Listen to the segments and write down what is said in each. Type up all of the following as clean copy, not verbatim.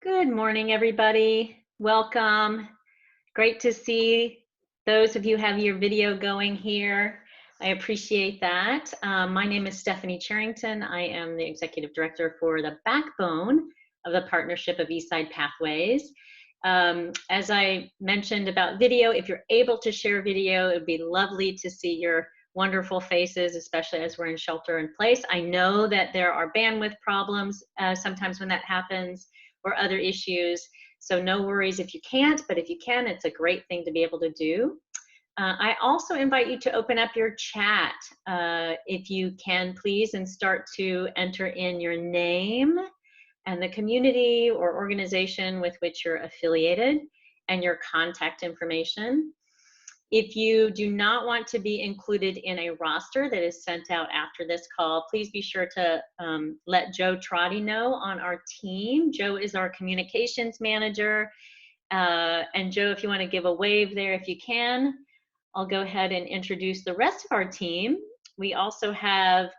Good morning, everybody. Welcome. Great to see those of you have your video going here. I appreciate that. My name is Stephanie Charrington. I am the Executive Director for the backbone of the Partnership of Eastside Pathways. As I mentioned about video, if you're able to share video, it would be lovely to see your wonderful faces, especially as we're in shelter in place. I know that there are bandwidth problems sometimes when that happens, or other issues. So no worries if you can't, but if you can, it's a great thing to be able to do. I also invite you to open up your chat if you can, please, and start to enter in your name and the community or organization with which you're affiliated and your contact information. If you do not want to be included in a roster that is sent out after this call, please be sure to let Joe Trotty know on our team. Joe is our communications manager. And Joe, if you want to give a wave there, if you can, I'll go ahead and introduce the rest of our team. We also have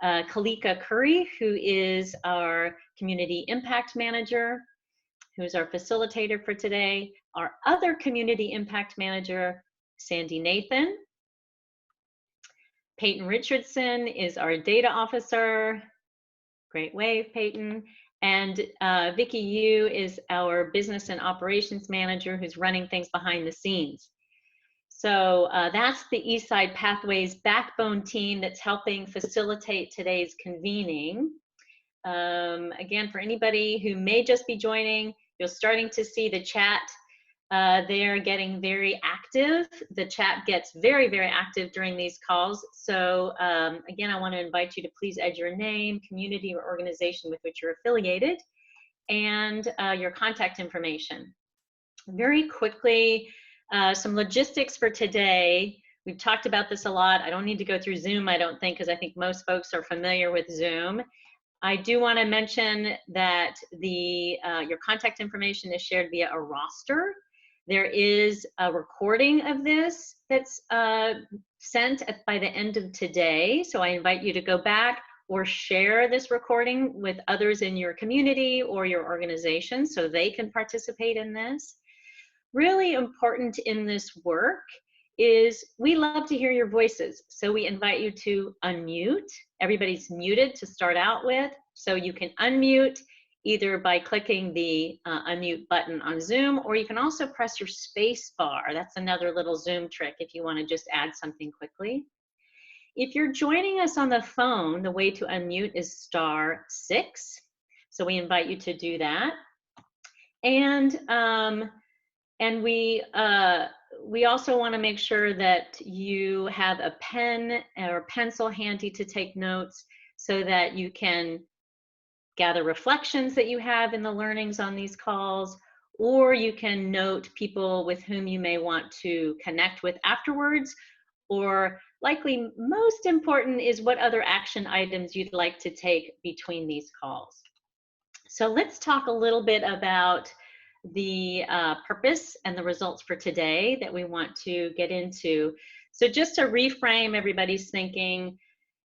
Kalika Curry, who is our community impact manager, who's our facilitator for today. Our other community impact manager, Sandy Nathan. Peyton Richardson is our data officer. Great wave, Peyton. And Vicki Yu is our business and operations manager who's running things behind the scenes. So that's the Eastside Pathways backbone team that's helping facilitate today's convening. Again, for anybody who may just be joining, you're starting to see the chat. They're getting very active. The chat gets very, very active during these calls. So again, I want to invite you to please add your name, community, or organization with which you're affiliated, and your contact information. Very quickly, some logistics for today. We've talked about this a lot. I don't need to go through Zoom, I don't think, because I think most folks are familiar with Zoom. I do want to mention that your contact information is shared via a roster. There is a recording of this that's sent by the end of today. So I invite you to go back or share this recording with others in your community or your organization so they can participate in this. Really important in this work is we love to hear your voices. So we invite you to unmute. Everybody's muted to start out with. So you can unmute either by clicking the unmute button on Zoom, or you can also press your space bar. That's another little Zoom trick if you want to just add something quickly. If you're joining us on the phone, the way to unmute is *6. So we invite you to do that. And we also want to make sure that you have a pen or pencil handy to take notes so that you can gather reflections that you have in the learnings on these calls, or you can note people with whom you may want to connect with afterwards, or likely most important is what other action items you'd like to take between these calls. So let's talk a little bit about the purpose and the results for today that we want to get into. So just to reframe everybody's thinking,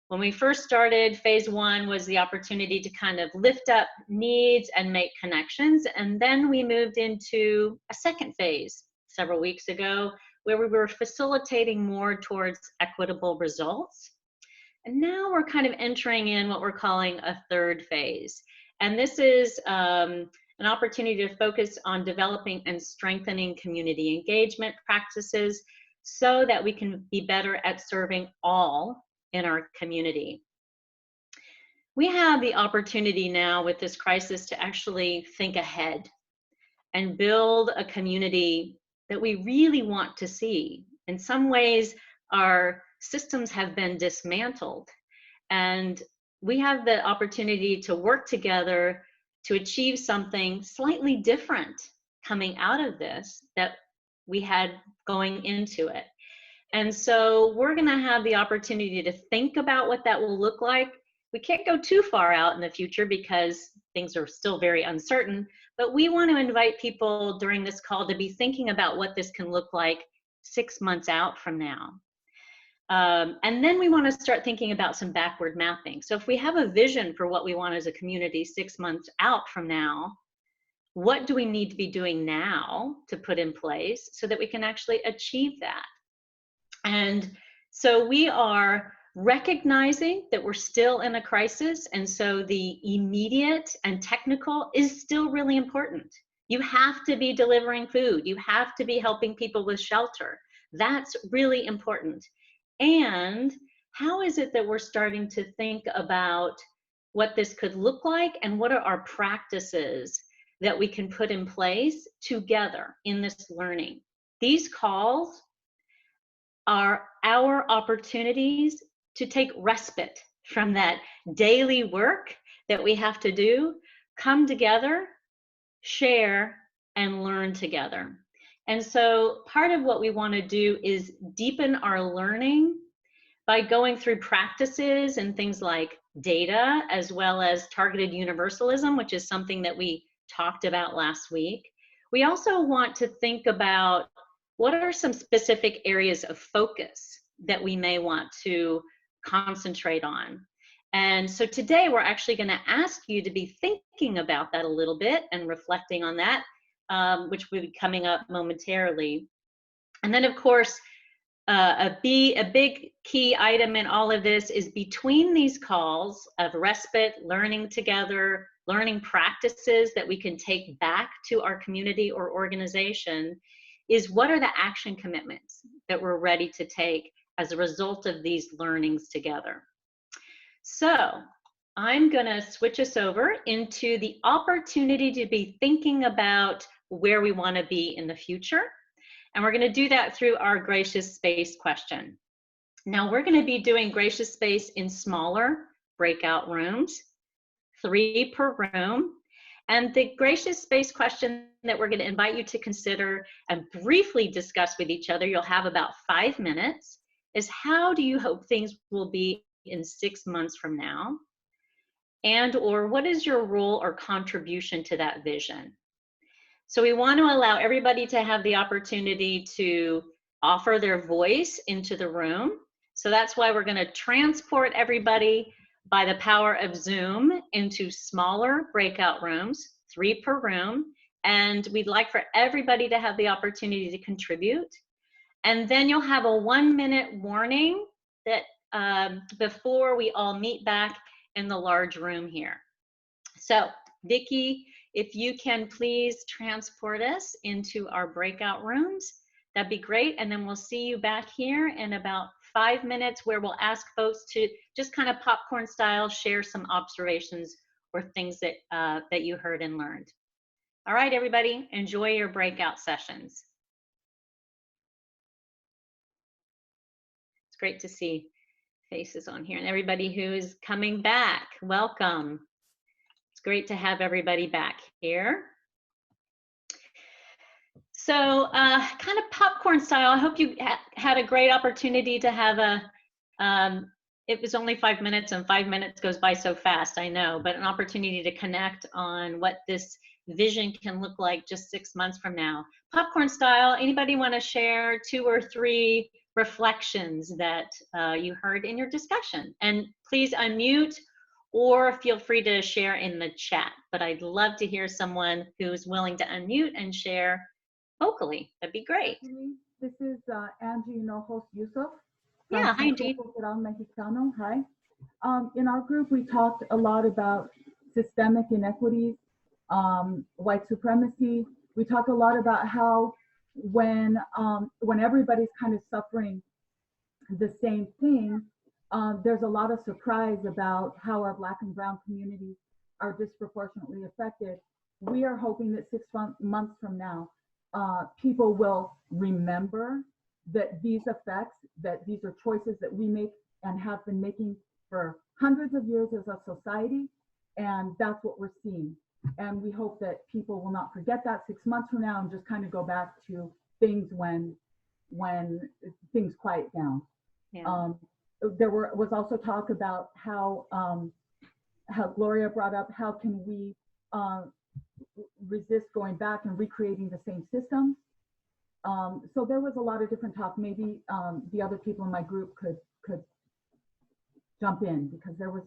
when we first started, phase 1 was the opportunity to kind of lift up needs and make connections. And then we moved into a second phase several weeks ago, where we were facilitating more towards equitable results. And now we're kind of entering in what we're calling a third phase. And this is an opportunity to focus on developing and strengthening community engagement practices so that we can be better at serving all in our community. We have the opportunity now with this crisis to actually think ahead and build a community that we really want to see. In some ways, our systems have been dismantled, and we have the opportunity to work together to achieve something slightly different coming out of this that we had going into it. And so we're going to have the opportunity to think about what that will look like. We can't go too far out in the future because things are still very uncertain, but we want to invite people during this call to be thinking about what this can look like 6 months out from now. And then we want to start thinking about some backward mapping. So if we have a vision for what we want as a community 6 months out from now, what do we need to be doing now to put in place so that we can actually achieve that? And so we are recognizing that we're still in a crisis, and so the immediate and technical is still really important. You have to be delivering food, you have to be helping people with shelter. That's really important. And how is it that we're starting to think about what this could look like, and what are our practices that we can put in place together in this learning? These calls are our opportunities to take respite from that daily work that we have to do, come together, share, and learn together. And so part of what we want to do is deepen our learning by going through practices and things like data, as well as targeted universalism, which is something that we talked about last week. We also want to think about what are some specific areas of focus that we may want to concentrate on. And so today we're actually going to ask you to be thinking about that a little bit and reflecting on that, which will be coming up momentarily. And then, of course, a big key item in all of this is between these calls of respite, learning together, learning practices that we can take back to our community or organization, is what are the action commitments that we're ready to take as a result of these learnings together. So I'm going to switch us over into the opportunity to be thinking about where we want to be in the future. And we're going to do that through our gracious space question. Now we're going to be doing gracious space in smaller breakout rooms, 3 per room. And the gracious space question that we're going to invite you to consider and briefly discuss with each other, you'll have about 5 minutes, is how do you hope things will be in 6 months from now? And or what is your role or contribution to that vision? So we want to allow everybody to have the opportunity to offer their voice into the room. So that's why we're going to transport everybody by the power of Zoom into smaller breakout rooms, 3 per room. And we'd like for everybody to have the opportunity to contribute. And then you'll have a 1-minute warning that before we all meet back in the large room here. So Vicki, if you can please transport us into our breakout rooms, that'd be great. And then we'll see you back here in about 5 minutes, where we'll ask folks to just kind of popcorn style share some observations or things that, that you heard and learned. All right, everybody, enjoy your breakout sessions. It's great to see faces on here, and everybody who is coming back, welcome. It's great to have everybody back here. So kind of popcorn style, I hope you had a great opportunity to have a, it was only 5 minutes, and 5 minutes goes by so fast, I know, but an opportunity to connect on what this vision can look like just 6 months from now. Popcorn style, anybody want to share 2 or 3 reflections that you heard in your discussion? And please unmute or feel free to share in the chat, but I'd love to hear someone who's willing to unmute and share vocally. That'd be great. This is Angie Hinojos Yusuf. Yeah, hi Angie. Mexicano. Hi. In our group, we talked a lot about systemic inequities, white supremacy. We talked a lot about how when everybody's kind of suffering the same thing, there's a lot of surprise about how our Black and Brown communities are disproportionately affected. We are hoping that 6 months from now, people will remember that these effects, that these are choices that we make and have been making for hundreds of years as a society, and that's what we're seeing. And we hope that people will not forget that 6 months from now and just kind of go back to things when things quiet down. Yeah. There was also talk about how Gloria brought up, how can we resist going back and recreating the same systems. So there was a lot of different talk. Maybe the other people in my group could jump in, because there was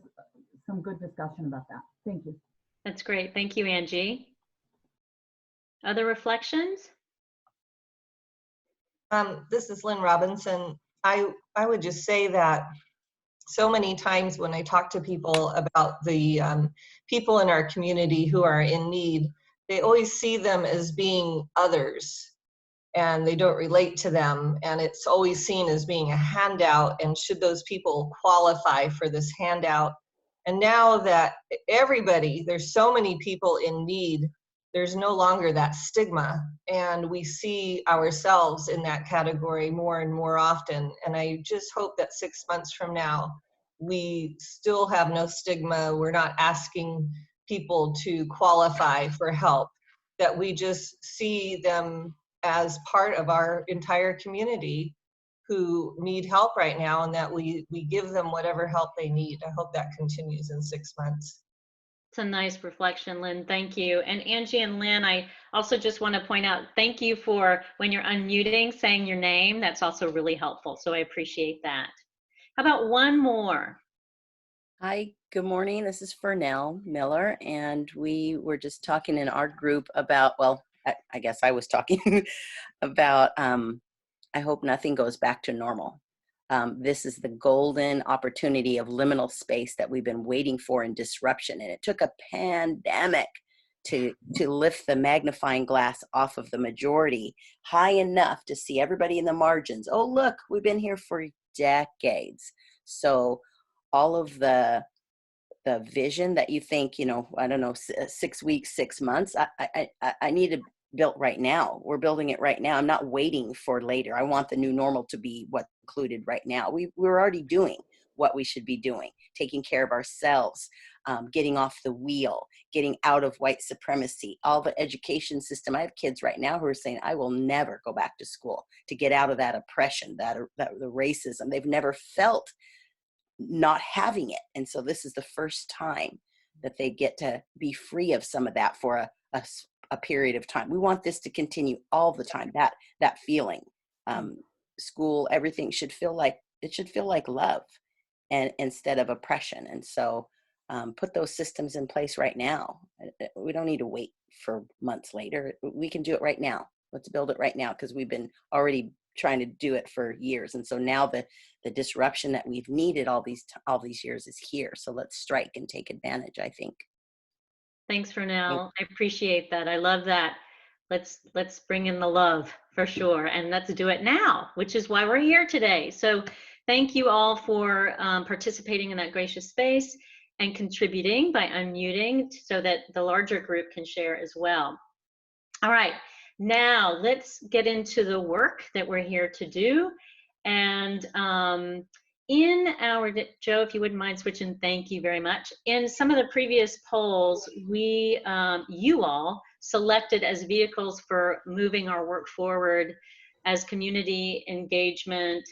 some good discussion about that. Thank you. That's great. Thank you, Angie. Other reflections? This is Lynn Robinson. I would just say that so many times when I talk to people about the people in our community who are in need, they always see them as being others and they don't relate to them. And it's always seen as being a handout, and should those people qualify for this handout? And now that there's so many people in need, there's no longer that stigma, and we see ourselves in that category more and more often. And I just hope that 6 months from now, we still have no stigma. We're not asking people to qualify for help, that we just see them as part of our entire community who need help right now, and that we give them whatever help they need. I hope that continues in 6 months. It's a nice reflection, Lynn. Thank you. And Angie and Lynn, I also just want to point out, thank you for, when you're unmuting, saying your name. That's also really helpful. So I appreciate that. How about one more? Hi, good morning. This is Fernell Miller, and we were just talking in our group about, well, I guess I was talking about, I hope nothing goes back to normal. This is the golden opportunity of liminal space that we've been waiting for in disruption. And it took a pandemic to lift the magnifying glass off of the majority high enough to see everybody in the margins. Oh, look, we've been here for decades. So all of the vision that you think, you know, I don't know, 6 weeks, 6 months, I need to build right now. We're building it right now. I'm not waiting for later. I want the new normal to be what's included right now. We're already doing what we should be doing, taking care of ourselves, getting off the wheel, getting out of white supremacy, all the education system. I have kids right now who are saying, I will never go back to school, to get out of that oppression, that the racism. They've never felt not having it. And so this is the first time that they get to be free of some of that for a period of time. We want this to continue all the time, that feeling. School, everything should feel like love, and instead of oppression. And so put those systems in place right now. We don't need to wait for months later. We can do it right now. Let's build it right now, because we've been already trying to do it for years. And so now the disruption that we've needed all these years is here. So let's strike and take advantage, I think. Thanks, Fernell. I appreciate that. I love that. Let's bring in the love for sure. And let's do it now, which is why we're here today. So thank you all for participating in that gracious space and contributing by unmuting so that the larger group can share as well. All right, now let's get into the work that we're here to do. And in our, Joe, if you wouldn't mind switching, thank you very much. In some of the previous polls, you all selected as vehicles for moving our work forward as community engagement,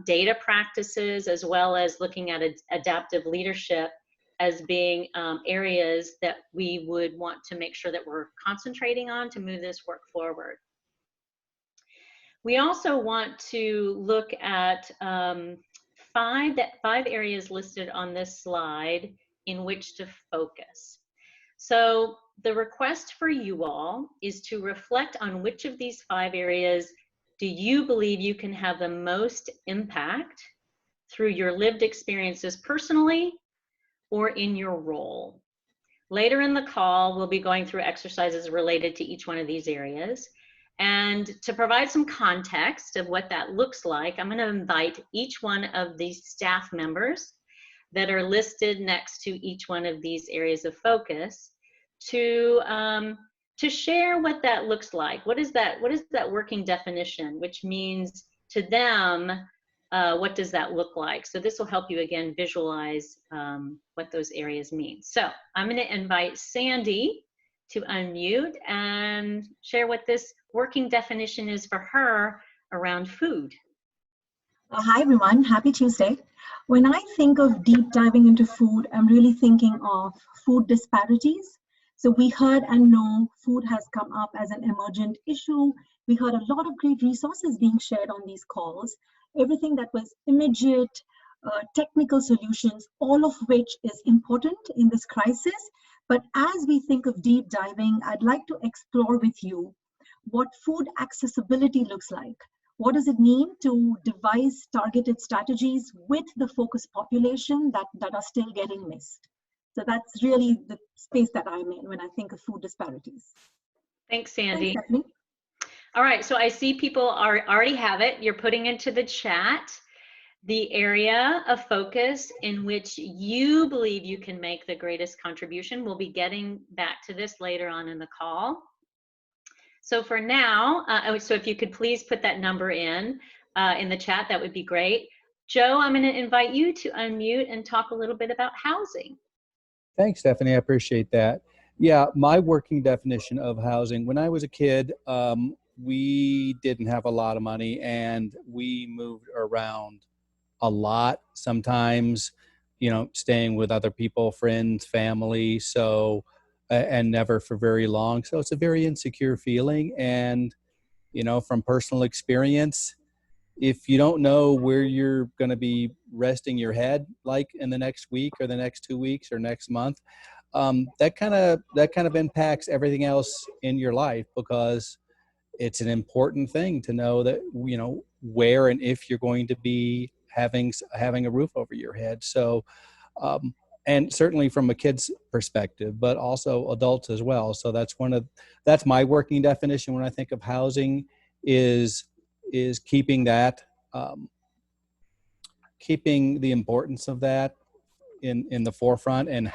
data practices, as well as looking at adaptive leadership as being areas that we would want to make sure that we're concentrating on to move this work forward. We also want to look at five areas listed on this slide in which to focus. So the request for you all is to reflect on which of these 5 areas do you believe you can have the most impact through your lived experiences personally or in your role. Later in the call, we'll be going through exercises related to each one of these areas. And to provide some context of what that looks like, I'm going to invite each one of these staff members that are listed next to each one of these areas of focus to share what that looks like. What is that working definition, which means to them, what does that look like? So this will help you again visualize what those areas mean. So I'm going to invite Sandy to unmute and share what this working definition is for her around food. Hi everyone, happy Tuesday. When I think of deep diving into food, I'm really thinking of food disparities. So we heard and know food has come up as an emergent issue. We heard a lot of great resources being shared on these calls. Everything that was immediate, technical solutions, all of which is important in this crisis. But as we think of deep diving, I'd like to explore with you what food accessibility looks like. What does it mean to devise targeted strategies with the focus population that are still getting missed? So that's really the space that I'm in when I think of food disparities. Thanks, Thanks, Sandy. Stephanie. All right, so I see people already have it. You're putting into the chat the area of focus in which you believe you can make the greatest contribution. We'll be getting back to this later on in the call. So for now, so if you could please put that number in the chat, that would be great. Joe, I'm going to invite you to unmute and talk a little bit about housing. Thanks, Stephanie. I appreciate that. Yeah, my working definition of housing, when I was a kid, we didn't have a lot of money and we moved around a lot, sometimes, you know, staying with other people, friends, family, so, and never for very long. So it's a very insecure feeling. And, you know, from personal experience, if you don't know where you're going to be resting your head, like in the next week or the next 2 weeks or next month, that kind of impacts everything else in your life, because it's an important thing to know that, you know, where and if you're going to be having a roof over your head. So, and certainly from a kid's perspective, but also adults as well. So that's my working definition when I think of housing, is keeping that, keeping the importance of that in the forefront, and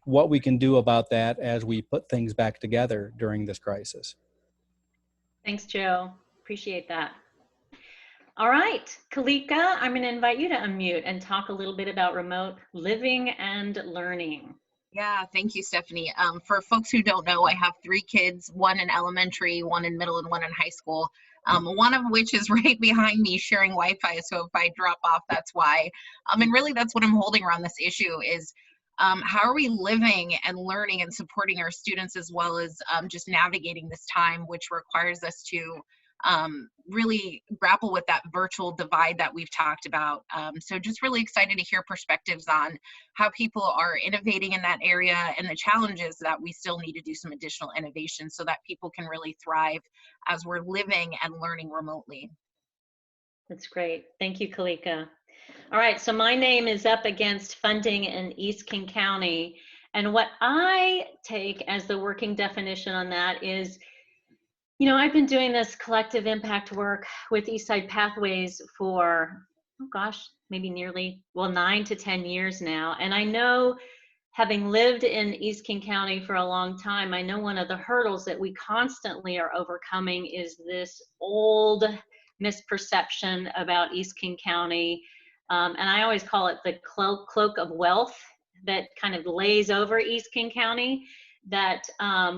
what we can do about that as we put things back together during this crisis. Thanks, Joe. Appreciate that. All right, Kalika, I'm going to invite you to unmute and talk a little bit about remote living and learning. Yeah, thank you, Stephanie. For folks who don't know, I have 3 kids, one in elementary, one in middle, and one in high school. One of which is right behind me sharing Wi-Fi, so if I drop off, that's why. And really, that's what I'm holding around this issue is, how are we living and learning and supporting our students, as well as just navigating this time, which requires us to really grapple with that virtual divide that we've talked about. So just really excited to hear perspectives on how people are innovating in that area and the challenges that we still need to do some additional innovation so that people can really thrive as we're living and learning remotely. That's great. Thank you, Kalika. All right, so my name is up against funding in East King County. And what I take as the working definition on that is, you know, I've been doing this collective impact work with Eastside Pathways for, oh gosh, maybe nearly, well, 9 to 10 years now. And I know, having lived in East King County for a long time, I know one of the hurdles that we constantly are overcoming is this old misperception about East King County. And I always call it the cloak of wealth that kind of lays over East King County, that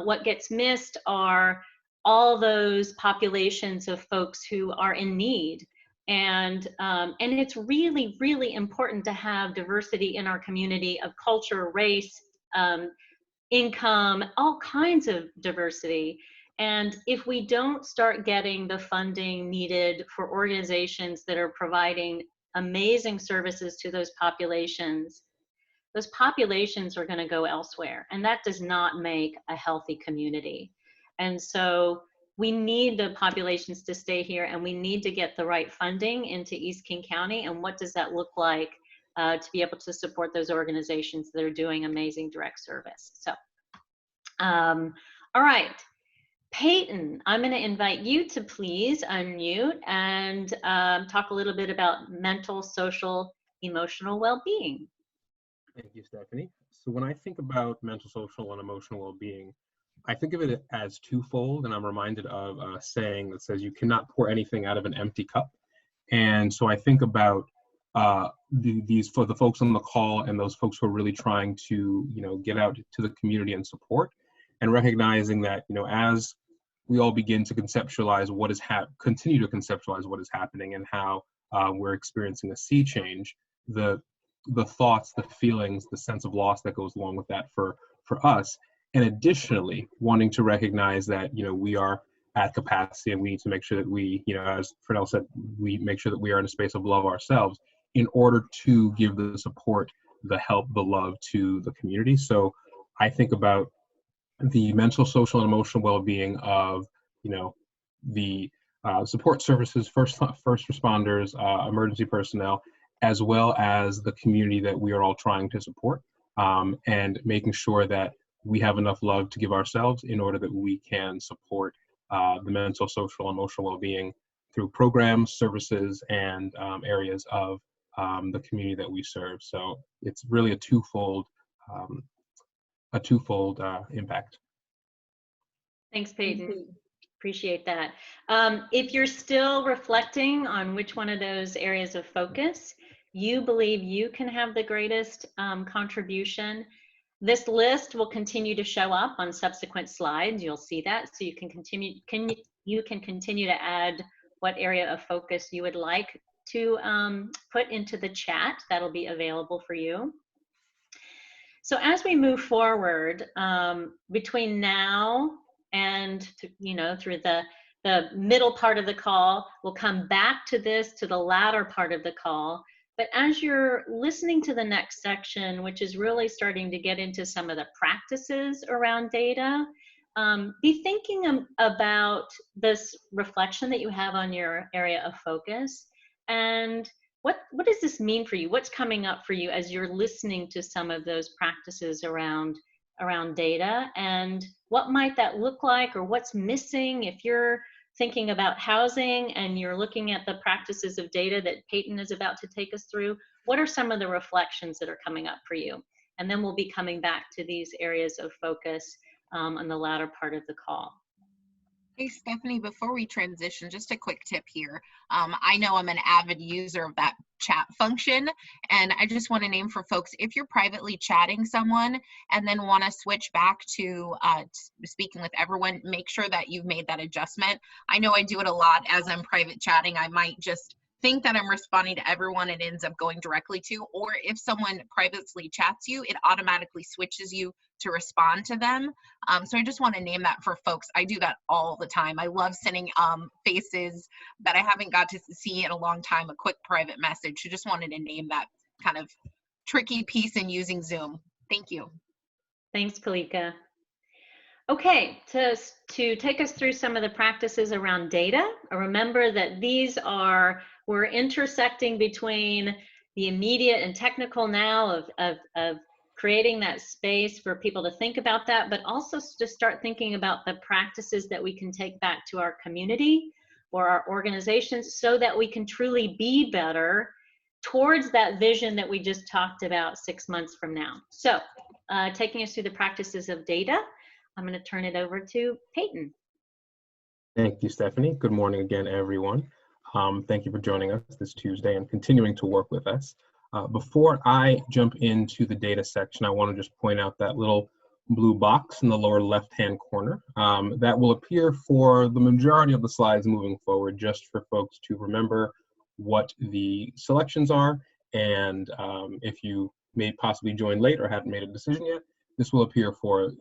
what gets missed are all those populations of folks who are in need. And it's really, really important to have diversity in our community of culture, race, income, all kinds of diversity. And if we don't start getting the funding needed for organizations that are providing amazing services to those populations are going to go elsewhere. And that does not make a healthy community. And so we need the populations to stay here, and we need to get the right funding into East King County. And what does that look like to be able to support those organizations that are doing amazing direct service? So, all right. Peyton, I'm going to invite you to please unmute and talk a little bit about mental, social, emotional well-being. Thank you, Stephanie. So when I think about mental, social, and emotional well-being, I think of it as twofold, and I'm reminded of a saying that says you cannot pour anything out of an empty cup. And so I think about these, for the folks on the call and those folks who are really trying to, you know, get out to the community and support, and recognizing that, you know, as we all begin to conceptualize what is continue to conceptualize what is happening and how we're experiencing a sea change, the thoughts, the feelings, the sense of loss that goes along with that for us. And additionally, wanting to recognize that, you know, we are at capacity and we need to make sure that we, you know, as Fernell said, we make sure that we are in a space of love ourselves in order to give the support the help, the love to the community. So I think about the mental, social, and emotional well-being of, the support services, first responders, emergency personnel, as well as the community that we are all trying to support, and making sure that we have enough love to give ourselves in order that we can support the mental, social, emotional well-being through programs, services, and areas of the community that we serve. So it's really a twofold impact. Thanks, Peyton. Appreciate that. If you're still reflecting on which one of those areas of focus you believe you can have the greatest contribution, this list will continue to show up on subsequent slides. You'll see that, so you can continue to add what area of focus you would like to put into the chat. That'll be available for you. So as we move forward, between now and through the middle part of the call, we'll come back to this, to the latter part of the call. But as you're listening to the next section, which is really starting to get into some of the practices around data, be thinking about this reflection that you have on your area of focus, and what does this mean for you? What's coming up for you as you're listening to some of those practices around data, and what might that look like, or what's missing? If you're thinking about housing and you're looking at the practices of data that Peyton is about to take us through, what are some of the reflections that are coming up for you? And then we'll be coming back to these areas of focus on the latter part of the call. Hey, Stephanie, before we transition, just a quick tip here. I know I'm an avid user of that chat function, and I just want to name for folks, if you're privately chatting someone and then want to switch back to speaking with everyone, make sure that you've made that adjustment. I know I do it a lot as I'm private chatting. I might just think that I'm responding to everyone and ends up going directly to, or if someone privately chats you, it automatically switches you to respond to them. So I just want to name that for folks. I do that all the time. I love sending faces that I haven't got to see in a long time a quick private message. So just wanted to name that kind of tricky piece in using Zoom. Thank you. Thanks, Kalika. Okay, to take us through some of the practices around data, remember that we're intersecting between the immediate and technical now of creating that space for people to think about that, but also to start thinking about the practices that we can take back to our community or our organizations so that we can truly be better towards that vision that we just talked about 6 months from now. So taking us through the practices of data, I'm going to turn it over to Peyton. Thank you, Stephanie. Good morning again, everyone. Thank you for joining us this Tuesday and continuing to work with us. Before I jump into the data section, I want to just point out that little blue box in the lower left-hand corner that will appear for the majority of the slides moving forward, just for folks to remember what the selections are. And if you may possibly join late or haven't made a decision yet, this will appear for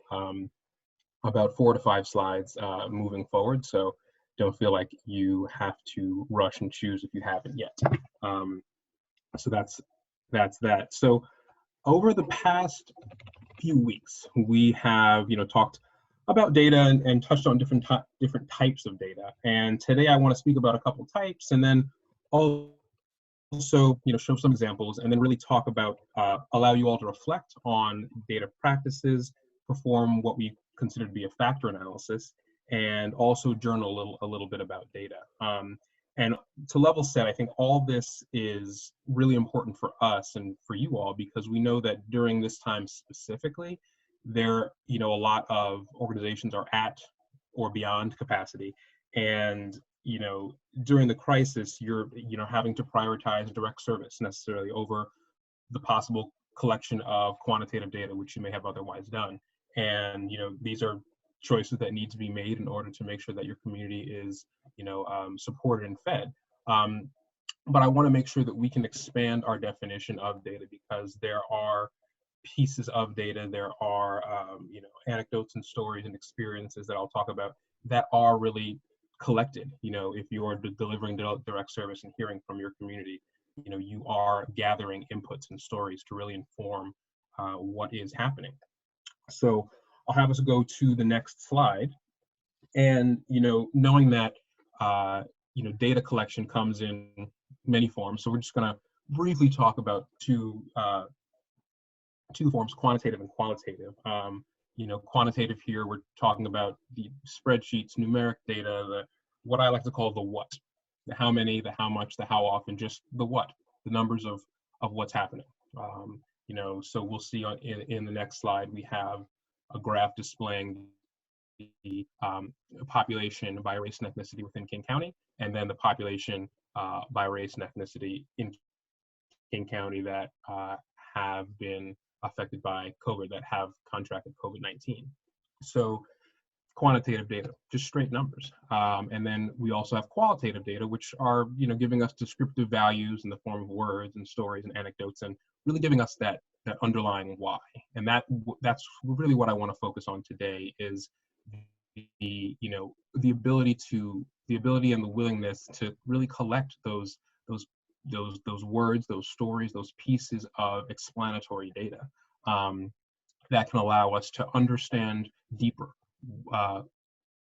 about 4 to 5 slides moving forward. So don't feel like you have to rush and choose if you haven't yet. So that's that. So over the past few weeks, we have talked about data and touched on different types of data. And today I want to speak about a couple types, and then also show some examples, and then really talk about allow you all to reflect on data practices, perform what we consider to be a factor analysis, and also journal a little bit about data. And to level set, I think all this is really important for us and for you all, because we know that during this time specifically, a lot of organizations are at or beyond capacity. And during the crisis, you're having to prioritize direct service necessarily over the possible collection of quantitative data, which you may have otherwise done. And these are choices that need to be made in order to make sure that your community is supported and fed. But I want to make sure that we can expand our definition of data, because there are pieces of data, there are anecdotes and stories and experiences that I'll talk about that are really collected. If you are delivering direct service and hearing from your community, you know, you are gathering inputs and stories to really inform what is happening. So I'll have us go to the next slide. And, you know, knowing that, you know, data collection comes in many forms. So we're just going to briefly talk about two forms, quantitative and qualitative. You know, quantitative here, we're talking about the spreadsheets, numeric data, what I like to call the what, the how many, the how much, the how often, just the what, the numbers of what's happening. You know, so we'll see in the next slide, we have a graph displaying the population by race and ethnicity within King County, and then the population by race and ethnicity in King County that have been affected by COVID, that have contracted COVID-19. So quantitative data, just straight numbers. And then we also have qualitative data, which are, you know, giving us descriptive values in the form of words and stories and anecdotes, and really giving us that underlying why. And that's really what I want to focus on today, is the, you know, the ability and the willingness to really collect those words, those stories, those pieces of explanatory data that can allow us to understand deeper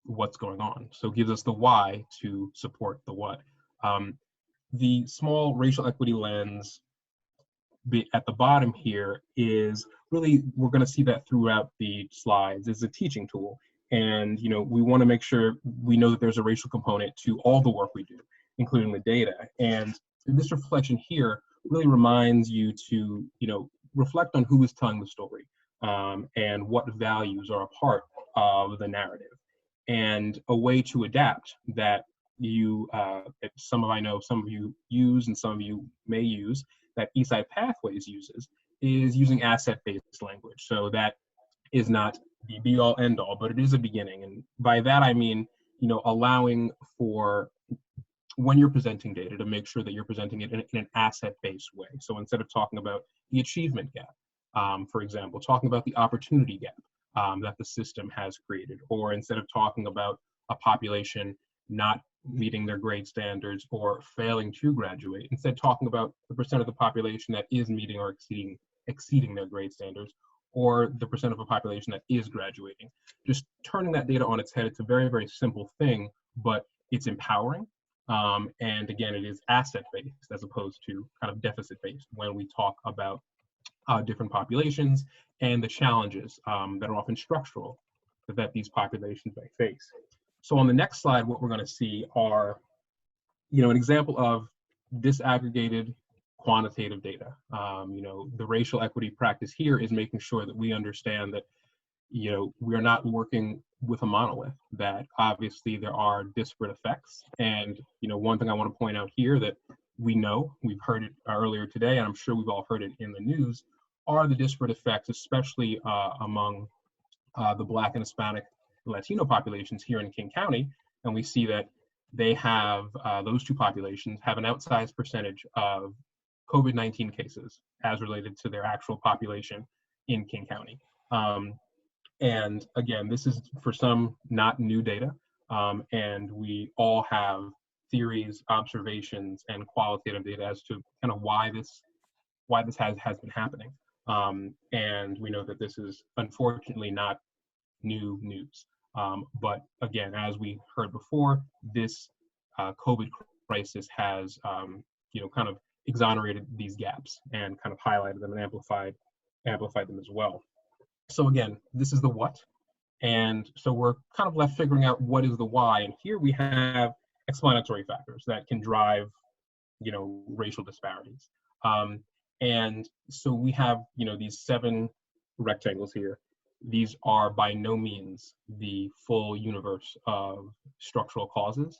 what's going on. So it gives us the why to support the what. The small racial equity lens at the bottom here is really, we're going to see that throughout the slides, is a teaching tool. And, you know, we want to make sure we know that there's a racial component to all the work we do, including the data. And this reflection here really reminds you to, you know, reflect on who is telling the story and what values are a part of the narrative. And a way to adapt that you, I know some of you use and some of you may use, that Eastside Pathways uses, is using asset-based language. So that is not the be-all, end-all, but it is a beginning. And by that I mean, you know, allowing for, when you're presenting data, to make sure that you're presenting it in an asset-based way. So instead of talking about the achievement gap, for example, talking about the opportunity gap that the system has created, or instead of talking about a population not meeting their grade standards or failing to graduate, instead talking about the percent of the population that is meeting or exceeding their grade standards, or the percent of a population that is graduating. Just turning that data on its head. It's a very, very simple thing, but it's empowering. And again, it is asset-based as opposed to kind of deficit-based when we talk about different populations and the challenges that are often structural that these populations may face. So on the next slide, what we're going to see are, you know, an example of disaggregated quantitative data. You know, the racial equity practice here is making sure that we understand that, you know, we're not working with a monolith, that obviously there are disparate effects. And, you know, one thing I want to point out here that we know, we've heard it earlier today, and I'm sure we've all heard it in the news, are the disparate effects, especially among the Black and Hispanic Latino populations here in King County. And we see that they have, those two populations have an outsized percentage of COVID-19 cases as related to their actual population in King County. And again, this is for some not new data, and we all have theories, observations, and qualitative data as to kind of why this has been happening. And we know that this is unfortunately not new news. But again, as we heard before, this COVID crisis has, you know, kind of exonerated these gaps and kind of highlighted them and amplified them as well. So again, this is the what. And so we're kind of left figuring out what is the why. And here we have explanatory factors that can drive, you know, racial disparities. And so we have, you know, these 7 rectangles here. These are by no means the full universe of structural causes.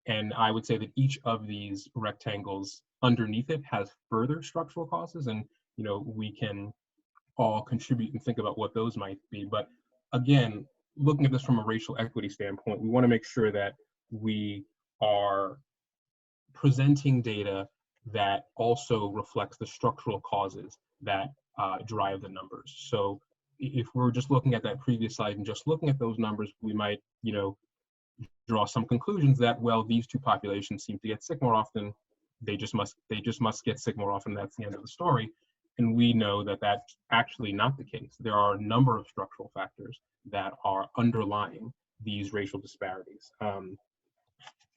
And I would say that each of these rectangles underneath it has further structural causes. And, you know, we can all contribute and think about what those might be. But again, looking at this from a racial equity standpoint, we want to make sure that we are presenting data that also reflects the structural causes that drive the numbers. So if we're just looking at that previous slide and just looking at those numbers, we might, you know, draw some conclusions that, well, these two populations seem to get sick more often they just must get sick more often. That's the end of the story. And we know that that's actually not the case. There are a number of structural factors that are underlying these racial disparities. And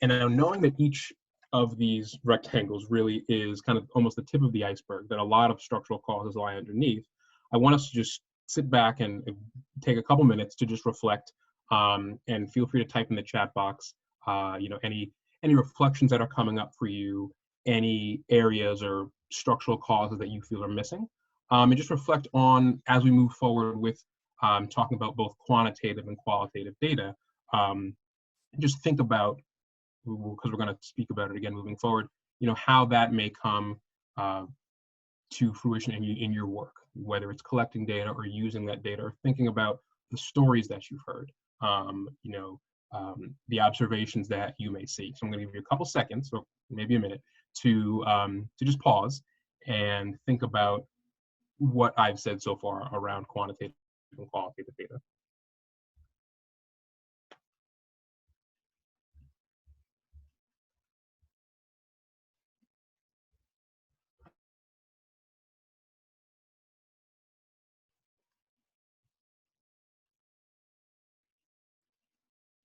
now, knowing that each of these rectangles really is kind of almost the tip of the iceberg, that a lot of structural causes lie underneath, I want us to just sit back and take a couple minutes to just reflect, and feel free to type in the chat box, any reflections that are coming up for you, any areas or structural causes that you feel are missing, and just reflect on, as we move forward with talking about both quantitative and qualitative data, just think about, because we're going to speak about it again moving forward, how that may come to fruition in your work, whether it's collecting data or using that data or thinking about the stories that you've heard, the observations that you may see. So I'm going to give you a couple seconds, or maybe a minute, to just pause and think about what I've said so far around quantitative and qualitative data.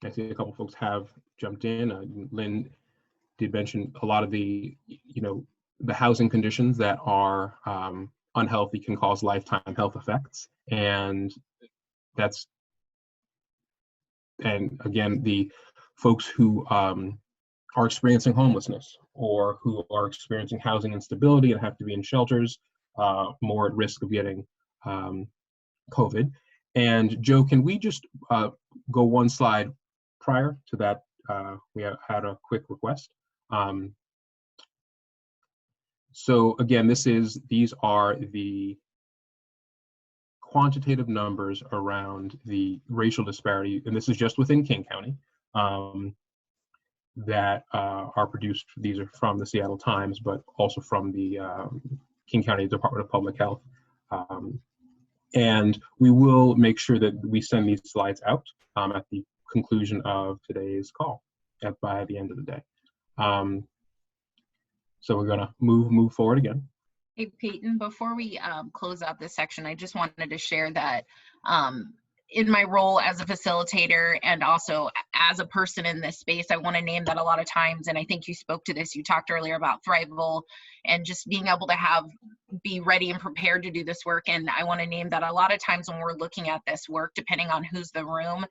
I see a couple folks have jumped in. Lynn did mention a lot of the, the housing conditions that are unhealthy can cause lifetime health effects. And again, the folks who are experiencing homelessness or who are experiencing housing instability and have to be in shelters, more at risk of getting COVID. And Joe, can we just go one slide prior to that? We had a quick request. So again, these are the quantitative numbers around the racial disparity, and this is just within King County, that are produced. These are from the Seattle Times, but also from the King County Department of Public Health. And we will make sure that we send these slides out at the conclusion of today's call by the end of the day. So we're gonna move forward again. Hey, Peyton, before we close out this section, I just wanted to share that in my role as a facilitator and also as a person in this space, I want to name that a lot of times, and I think you spoke to this, you talked earlier about Thriveable and just being able to be ready and prepared to do this work. And I want to name that a lot of times when we're looking at this work, depending on who's the room,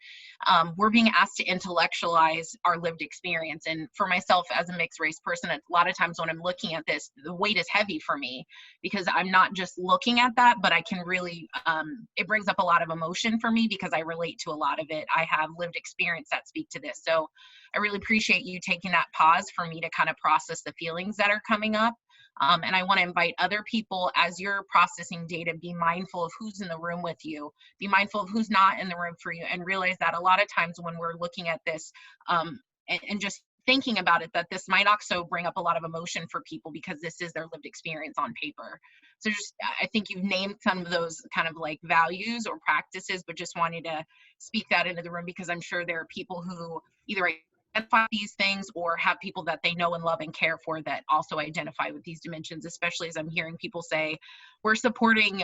we're being asked to intellectualize our lived experience. And for myself as a mixed race person, a lot of times when I'm looking at this, the weight is heavy for me because I'm not just looking at that, but I can really, it brings up a lot of emotion for me because I relate to a lot of it. I have lived experience that speak to this. So I really appreciate you taking that pause for me to kind of process the feelings that are coming up. And I want to invite other people, as you're processing data, be mindful of who's in the room with you, be mindful of who's not in the room for you, and realize that a lot of times when we're looking at this and just thinking about it, that this might also bring up a lot of emotion for people because this is their lived experience on paper. So just, I think you've named some of those kind of like values or practices, but just wanted to speak that into the room because I'm sure there are people who either identify these things or have people that they know and love and care for that also identify with these dimensions, especially as I'm hearing people say, we're supporting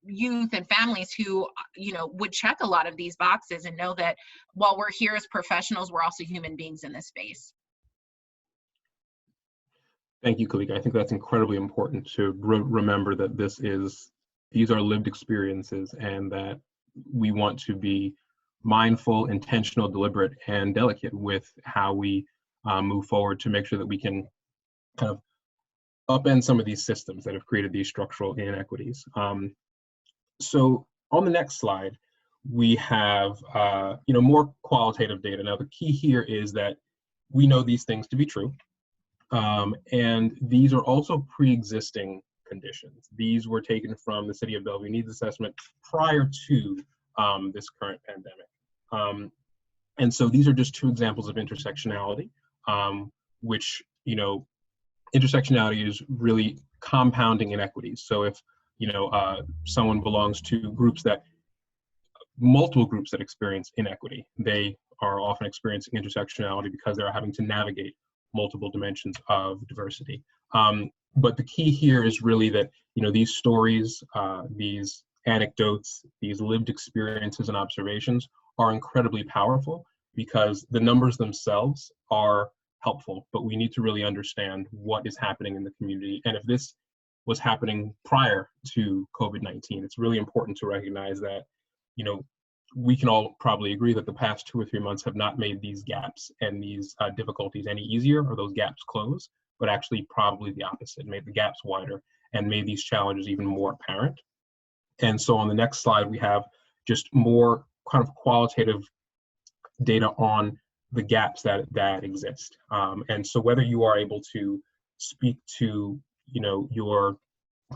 youth and families who, would check a lot of these boxes and know that while we're here as professionals, we're also human beings in this space. Thank you, Kalika. I think that's incredibly important to remember that these are lived experiences and that we want to be mindful, intentional, deliberate, and delicate with how we move forward to make sure that we can kind of upend some of these systems that have created these structural inequities. So on the next slide, we have more qualitative data. Now the key here is that we know these things to be true, and these are also pre-existing conditions. These were taken from the City of Bellevue Needs Assessment prior to this current pandemic. And so these are just two examples of intersectionality, which, intersectionality is really compounding inequities. So if, someone belongs to multiple groups that experience inequity, they are often experiencing intersectionality because they're having to navigate multiple dimensions of diversity. But the key here is really that, you know, these stories, these anecdotes, these lived experiences and observations are incredibly powerful, because the numbers themselves are helpful, but we need to really understand what is happening in the community. And if this was happening prior to COVID-19, it's really important to recognize that, you know, we can all probably agree that the past 2 or 3 months have not made these gaps and these difficulties any easier, or those gaps close, but actually probably the opposite, made the gaps wider and made these challenges even more apparent. And so on the next slide, we have just more kind of qualitative data on the gaps that exist. And so whether you are able to speak to, you know, your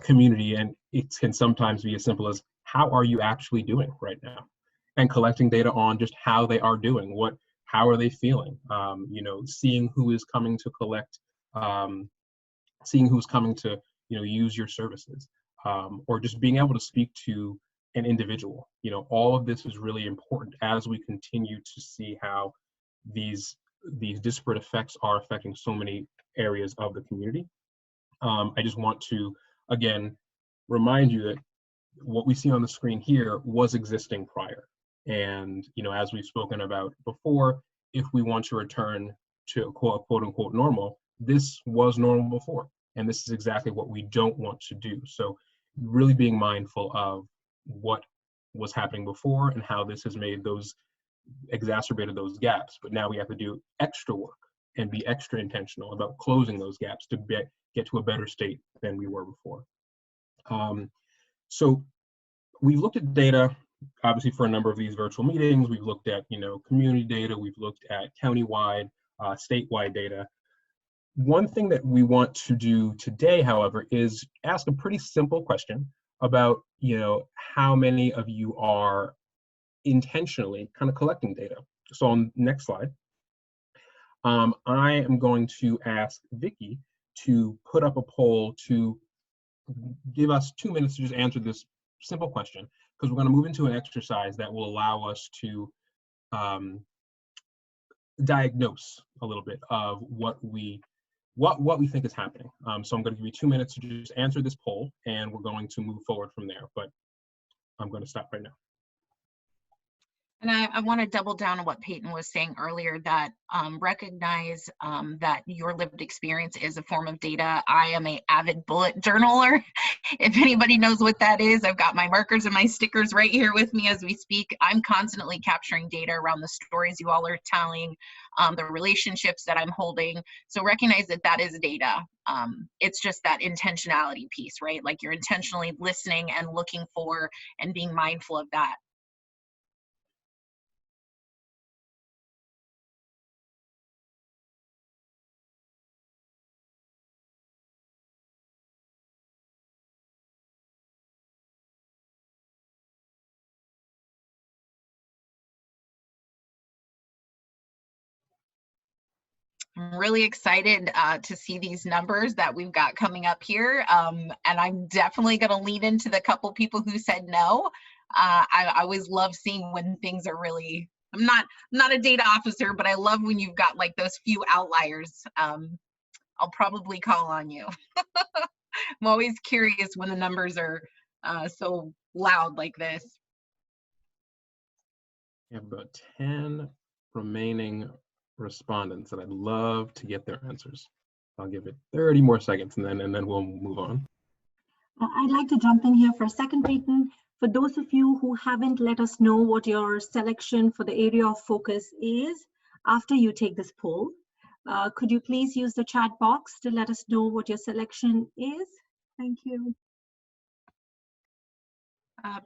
community, and it can sometimes be as simple as, how are you actually doing right now? And collecting data on just how they are doing, how are they feeling? You know, seeing who is coming to collect, seeing who's coming to, you know, use your services, or just being able to speak to an individual. You know, all of this is really important as we continue to see how these disparate effects are affecting so many areas of the community. I just want to, again, remind you that what we see on the screen here was existing prior. And, you know, as we've spoken about before, if we want to return to quote unquote normal, this was normal before. And this is exactly what we don't want to do. So really being mindful of what was happening before and how this has made exacerbated those gaps. But now we have to do extra work and be extra intentional about closing those gaps to get to a better state than we were before. So we looked at data, obviously, for a number of these virtual meetings. We've looked at, you know, community data. We've looked at countywide, statewide data. One thing that we want to do today, however, is ask a pretty simple question about, you know, how many of you are intentionally kind of collecting data. So on the next slide, I am going to ask Vicky to put up a poll to give us 2 minutes to just answer this simple question, because we're going to move into an exercise that will allow us to diagnose a little bit of what we think is happening. So I'm going to give you 2 minutes to just answer this poll, and we're going to move forward from there. But I'm going to stop right now. And I want to double down on what Peyton was saying earlier, that recognize that your lived experience is a form of data. I am an avid bullet journaler. If anybody knows what that is, I've got my markers and my stickers right here with me as we speak. I'm constantly capturing data around the stories you all are telling, the relationships that I'm holding. So recognize that that is data. It's just that intentionality piece, right? Like you're intentionally listening and looking for and being mindful of that. I'm really excited to see these numbers that we've got coming up here. And I'm definitely going to lean into the couple people who said no. I always love seeing when things are really, I'm not a data officer, but I love when you've got like those few outliers. I'll probably call on you. I'm always curious when the numbers are so loud like this. We have about 10 remaining respondents, and I'd love to get their answers. I'll give it 30 more seconds, and then we'll move on. I'd like to jump in here for a second, Peyton. For those of you who haven't let us know what your selection for the area of focus is after you take this poll, could you please use the chat box to let us know what your selection is? Thank you.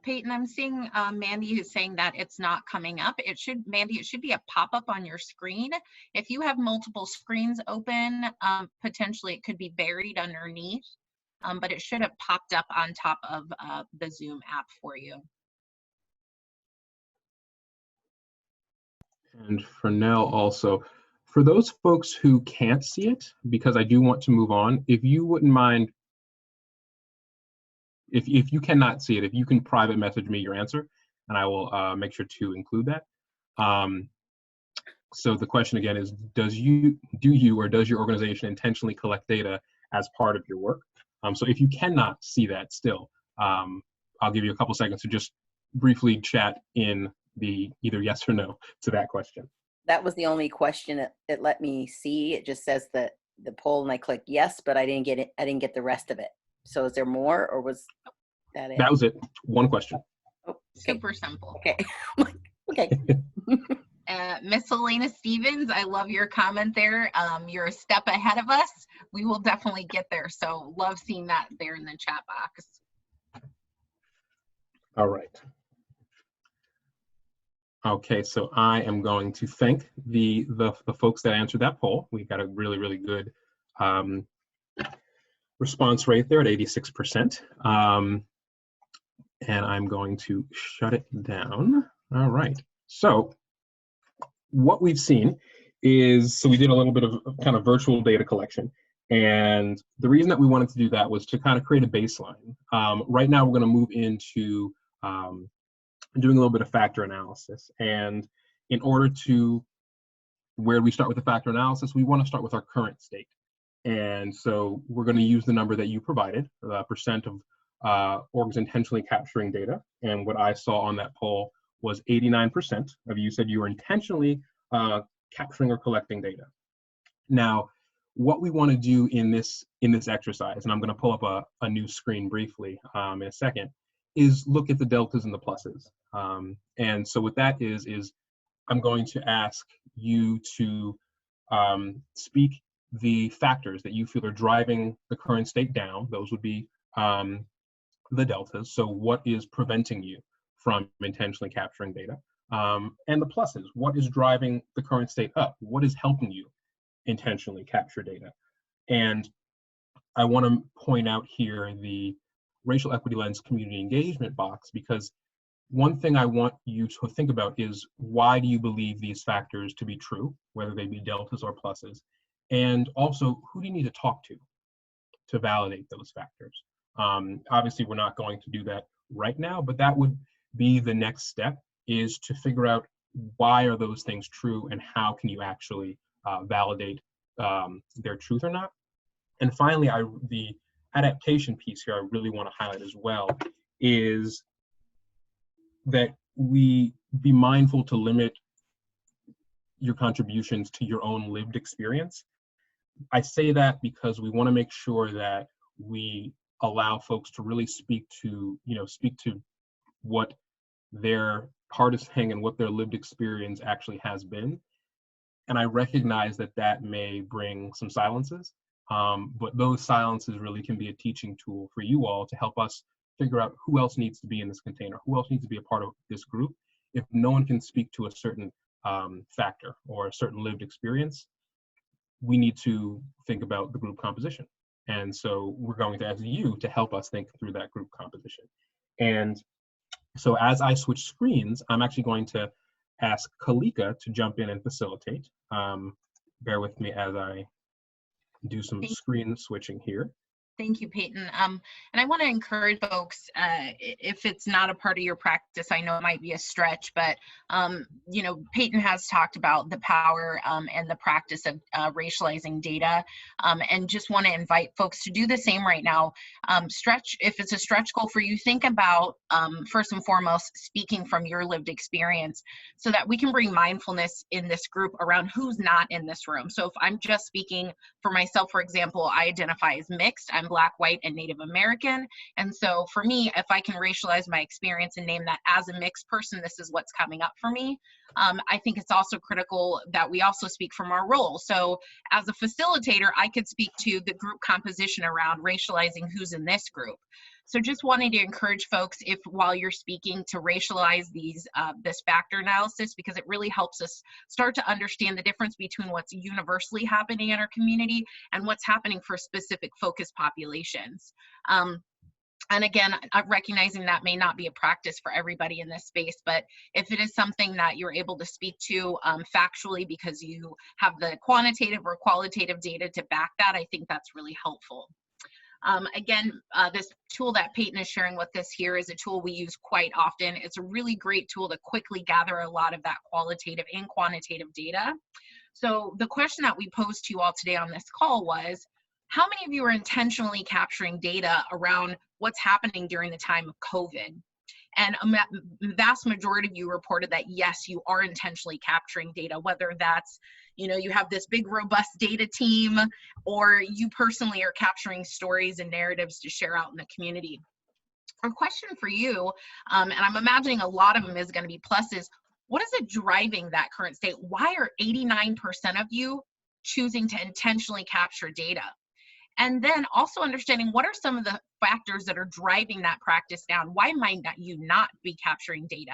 Peyton, I'm seeing Mandy who's saying that it's not coming up. Mandy, it should be a pop-up on your screen. If you have multiple screens open, potentially it could be buried underneath, but it should have popped up on top of the Zoom app for you. And for Nell also, for those folks who can't see it, because I do want to move on, if you wouldn't mind, if you cannot see it, if you can private message me your answer, and I will make sure to include that. So the question again is, do you or does your organization intentionally collect data as part of your work? So if you cannot see that still, I'll give you a couple seconds to just briefly chat in the either yes or no to that question. That was the only question it let me see. It just says the poll, and I clicked yes, but I didn't get it. I didn't get the rest of it. So is there more, or was that it? That was it. One question. Oh, okay. Super simple. Okay. Okay. Miss Elena Stevens, I love your comment there. You're a step ahead of us. We will definitely get there. So love seeing that there in the chat box. All right. Okay, so I am going to thank the folks that answered that poll. We got a really, really good response rate there at 86%. And I'm going to shut it down. All right. So what we've seen is, so we did a little bit of kind of virtual data collection. And the reason that we wanted to do that was to kind of create a baseline. Right now, we're going to move into doing a little bit of factor analysis. And in order to, where we start with the factor analysis, we want to start with our current state. And so we're going to use the number that you provided, the percent of orgs intentionally capturing data. And what I saw on that poll was 89% of you said you were intentionally capturing or collecting data. Now, what we want to do in this exercise, and I'm going to pull up a new screen briefly in a second, is look at the deltas and the pluses. And so what that is I'm going to ask you to speak the factors that you feel are driving the current state down. Those would be the deltas. So what is preventing you from intentionally capturing data? And the pluses, what is driving the current state up? What is helping you intentionally capture data? And I want to point out here the racial equity lens community engagement box, because one thing I want you to think about is, why do you believe these factors to be true, whether they be deltas or pluses? And also, who do you need to talk to validate those factors? Obviously, we're not going to do that right now, but that would be the next step, is to figure out why are those things true and how can you actually validate their truth or not. And finally, the adaptation piece here I really want to highlight as well is that we be mindful to limit your contributions to your own lived experience. I say that because we want to make sure that we allow folks to really speak to what their heart is saying and what their lived experience actually has been. And I recognize that that may bring some silences, but those silences really can be a teaching tool for you all to help us figure out who else needs to be in this container, who else needs to be a part of this group. If no one can speak to a certain factor or a certain lived experience, we need to think about the group composition. And so we're going to ask you to help us think through that group composition. And so as I switch screens, I'm actually going to ask Kalika to jump in and facilitate. Bear with me as I do some screen switching here. Thank you, Peyton. And I want to encourage folks, if it's not a part of your practice, I know it might be a stretch, but, Peyton has talked about the power and the practice of racializing data, and just want to invite folks to do the same right now. If it's a stretch goal for you, think about, first and foremost, speaking from your lived experience so that we can bring mindfulness in this group around who's not in this room. So if I'm just speaking for myself, for example, I identify as mixed. I'm Black, white, and Native American. And so for me, if I can racialize my experience and name that as a mixed person, this is what's coming up for me. I think it's also critical that we also speak from our role. So as a facilitator, I could speak to the group composition around racializing who's in this group. So just wanting to encourage folks, if while you're speaking, to racialize this factor analysis, because it really helps us start to understand the difference between what's universally happening in our community and what's happening for specific focus populations. And again, I'm recognizing that may not be a practice for everybody in this space, but if it is something that you're able to speak to factually because you have the quantitative or qualitative data to back that, I think that's really helpful. Again, this tool that Peyton is sharing with us here is a tool we use quite often. It's a really great tool to quickly gather a lot of that qualitative and quantitative data. So the question that we posed to you all today on this call was, how many of you are intentionally capturing data around what's happening during the time of COVID? And a vast majority of you reported that yes, you are intentionally capturing data, whether that's, you have this big robust data team, or you personally are capturing stories and narratives to share out in the community. Our question for you, and I'm imagining a lot of them is going to be pluses, what is it driving that current state? Why are 89% of you choosing to intentionally capture data? And then also understanding what are some of the factors that are driving that practice down? Why might you not be capturing data?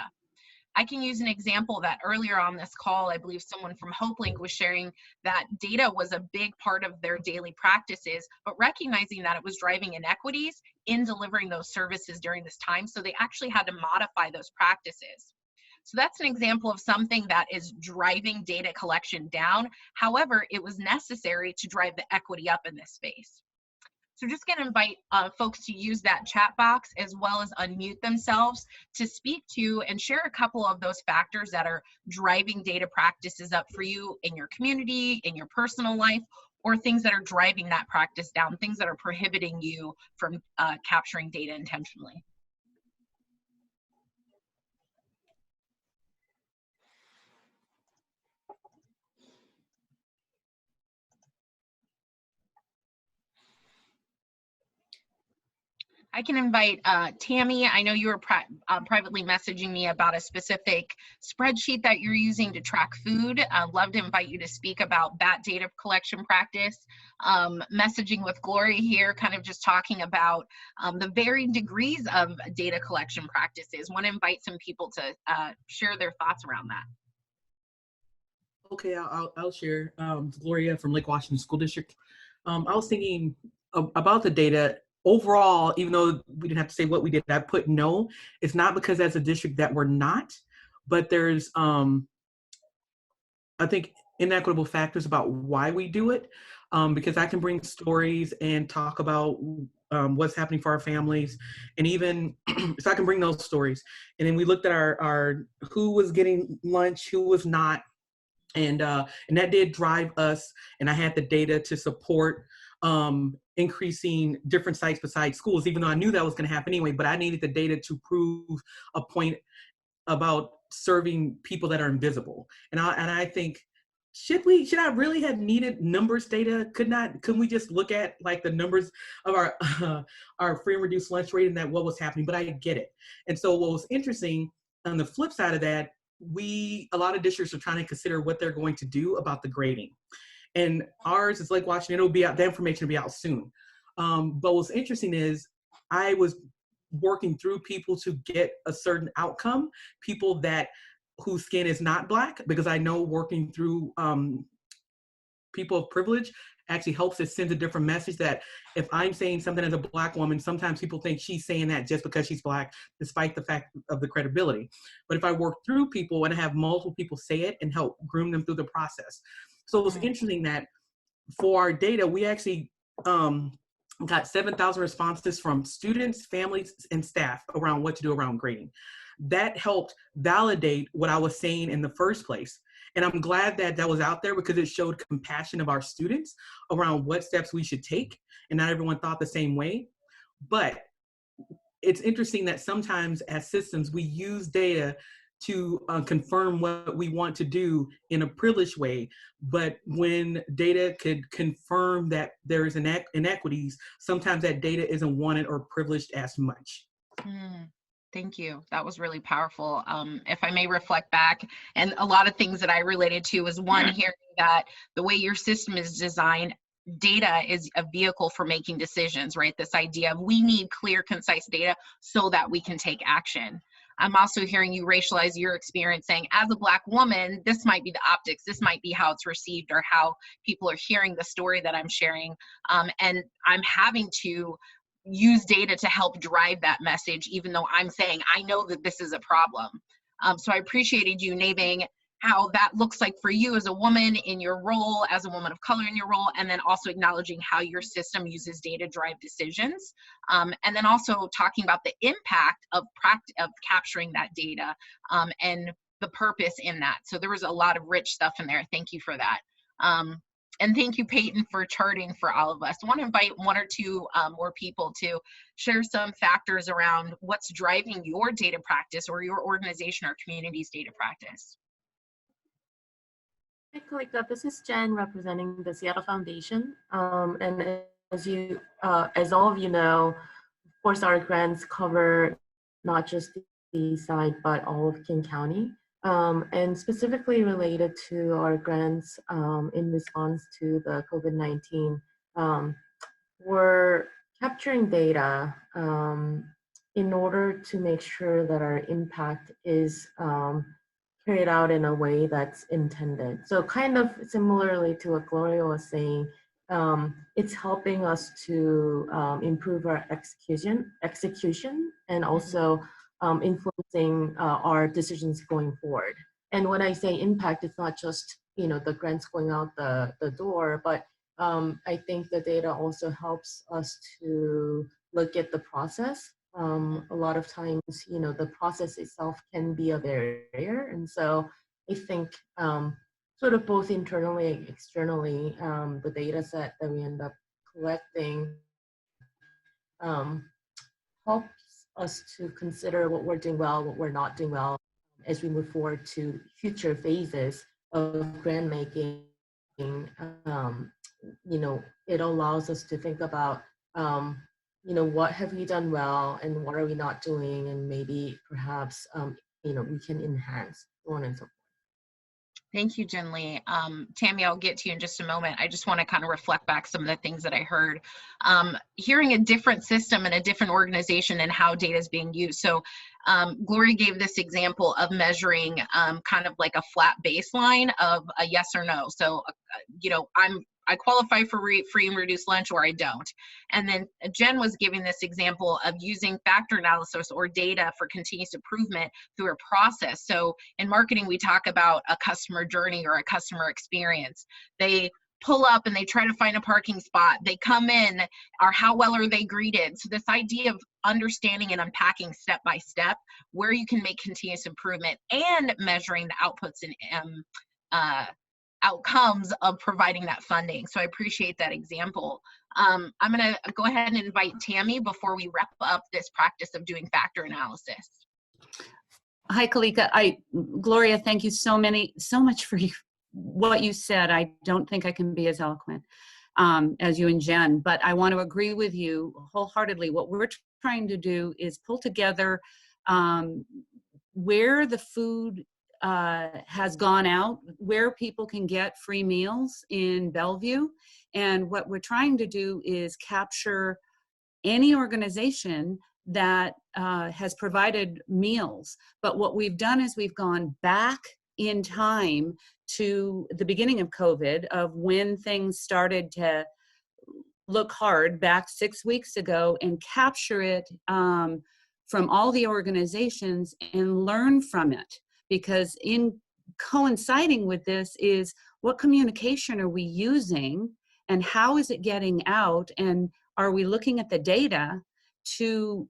I can use an example that earlier on this call, I believe someone from HopeLink was sharing that data was a big part of their daily practices, but recognizing that it was driving inequities in delivering those services during this time. So they actually had to modify those practices. So that's an example of something that is driving data collection down. However, it was necessary to drive the equity up in this space. So just going to invite folks to use that chat box as well as unmute themselves to speak to and share a couple of those factors that are driving data practices up for you in your community, in your personal life, or things that are driving that practice down, things that are prohibiting you from capturing data intentionally. I can invite Tammy. I know you were privately messaging me about a specific spreadsheet that you're using to track food. I'd love to invite you to speak about that data collection practice. Messaging with Gloria here, kind of just talking about the varying degrees of data collection practices. Want to invite some people to share their thoughts around that. Okay, I'll share. Gloria from Lake Washington School District. I was thinking about the data. Overall, even though we didn't have to say what we did, I put no. It's not because as a district that we're not, but there's, I think, inequitable factors about why we do it, because I can bring stories and talk about what's happening for our families, and even, so I can bring those stories. And then we looked at our who was getting lunch, who was not, and that did drive us, and I had the data to support increasing different sites besides schools, even though I knew that was going to happen anyway, but I needed the data to prove a point about serving people that are invisible. And I think, should I really have needed numbers data? Couldn't we just look at like the numbers of our free and reduced lunch rate and that what was happening? But I get it. And so what was interesting on the flip side of that, a lot of districts are trying to consider what they're going to do about the grading. And ours is Lake Washington, it'll be out, the information will be out soon. But what's interesting is I was working through people to get a certain outcome, people whose skin is not Black, because I know working through people of privilege actually helps. It sends a different message that if I'm saying something as a Black woman, sometimes people think she's saying that just because she's Black, despite the fact of the credibility. But if I work through people and I have multiple people say it and help groom them through the process. So it was interesting that for our data, we actually got 7,000 responses from students, families, and staff around what to do around grading. That helped validate what I was saying in the first place. And I'm glad that that was out there because it showed compassion of our students around what steps we should take. And not everyone thought the same way. But it's interesting that sometimes as systems, we use data to confirm what we want to do in a privileged way. But when data could confirm that there is inequities, sometimes that data isn't wanted or privileged as much. Thank you. That was really powerful. If I may reflect back, and a lot of things that I related to was one, hearing that the way your system is designed, data is a vehicle for making decisions, right? This idea of we need clear, concise data so that we can take action. I'm also hearing you racialize your experience, saying as a Black woman, this might be the optics, this might be how it's received or how people are hearing the story that I'm sharing. And I'm having to use data to help drive that message, even though I'm saying, I know that this is a problem. So I appreciated you naming how that looks like for you as a woman in your role, as a woman of color in your role, and then also acknowledging how your system uses data to drive decisions. And then also talking about the impact of capturing that data and the purpose in that. So there was a lot of rich stuff in there. Thank you for that. And thank you, Peyton, for charting for all of us. I want to invite one or two more people to share some factors around what's driving your data practice or your organization or community's data practice. Hi, Kalika. This is Jen representing the Seattle Foundation. And as all of you know, of course, our grants cover not just the Eastside, but all of King County. And specifically related to our grants in response to the COVID-19, we're capturing data in order to make sure that our impact is carried out in a way that's intended. So kind of similarly to what Gloria was saying, it's helping us to improve our execution and also influencing our decisions going forward. And when I say impact, it's not just, you know, the grants going out the door, but I think the data also helps us to look at the process. A lot of times, you know, the process itself can be a barrier. And so I think sort of both internally and externally, the data set that we end up collecting helps us to consider what we're doing well, what we're not doing well, as we move forward to future phases of grant making. You know, it allows us to think about, you know, what have we done well and what are we not doing, and maybe perhaps, you know, we can enhance, so on and so forth. Thank you, Jen Lee. Tammy, I'll get to you in just a moment. I just want to kind of reflect back some of the things that I heard. Hearing a different system and a different organization and how data is being used. So Gloria gave this example of measuring kind of like a flat baseline of a yes or no. So, you know, I qualify for free and reduced lunch, or I don't. And then Jen was giving this example of using factor analysis or data for continuous improvement through a process. So in marketing, we talk about a customer journey or a customer experience. They pull up and they try to find a parking spot. They come in, or how well are they greeted? So this idea of understanding and unpacking step by step where you can make continuous improvement and measuring the outputs and outcomes of providing that funding. So I appreciate that example. I'm gonna go ahead and invite Tammy before we wrap up this practice of doing factor analysis. Hi, Kalika. Gloria, thank you so much for what you said. I don't think I can be as eloquent as you and Jen, but I want to agree with you wholeheartedly. What we're trying to do is pull together where the food has gone out, where people can get free meals in Bellevue. And what we're trying to do is capture any organization that has provided meals. But what we've done is we've gone back in time to the beginning of COVID, of when things started to look hard back 6 weeks ago, and capture it from all the organizations and learn from it. Because in coinciding with this is, what communication are we using and how is it getting out, and are we looking at the data to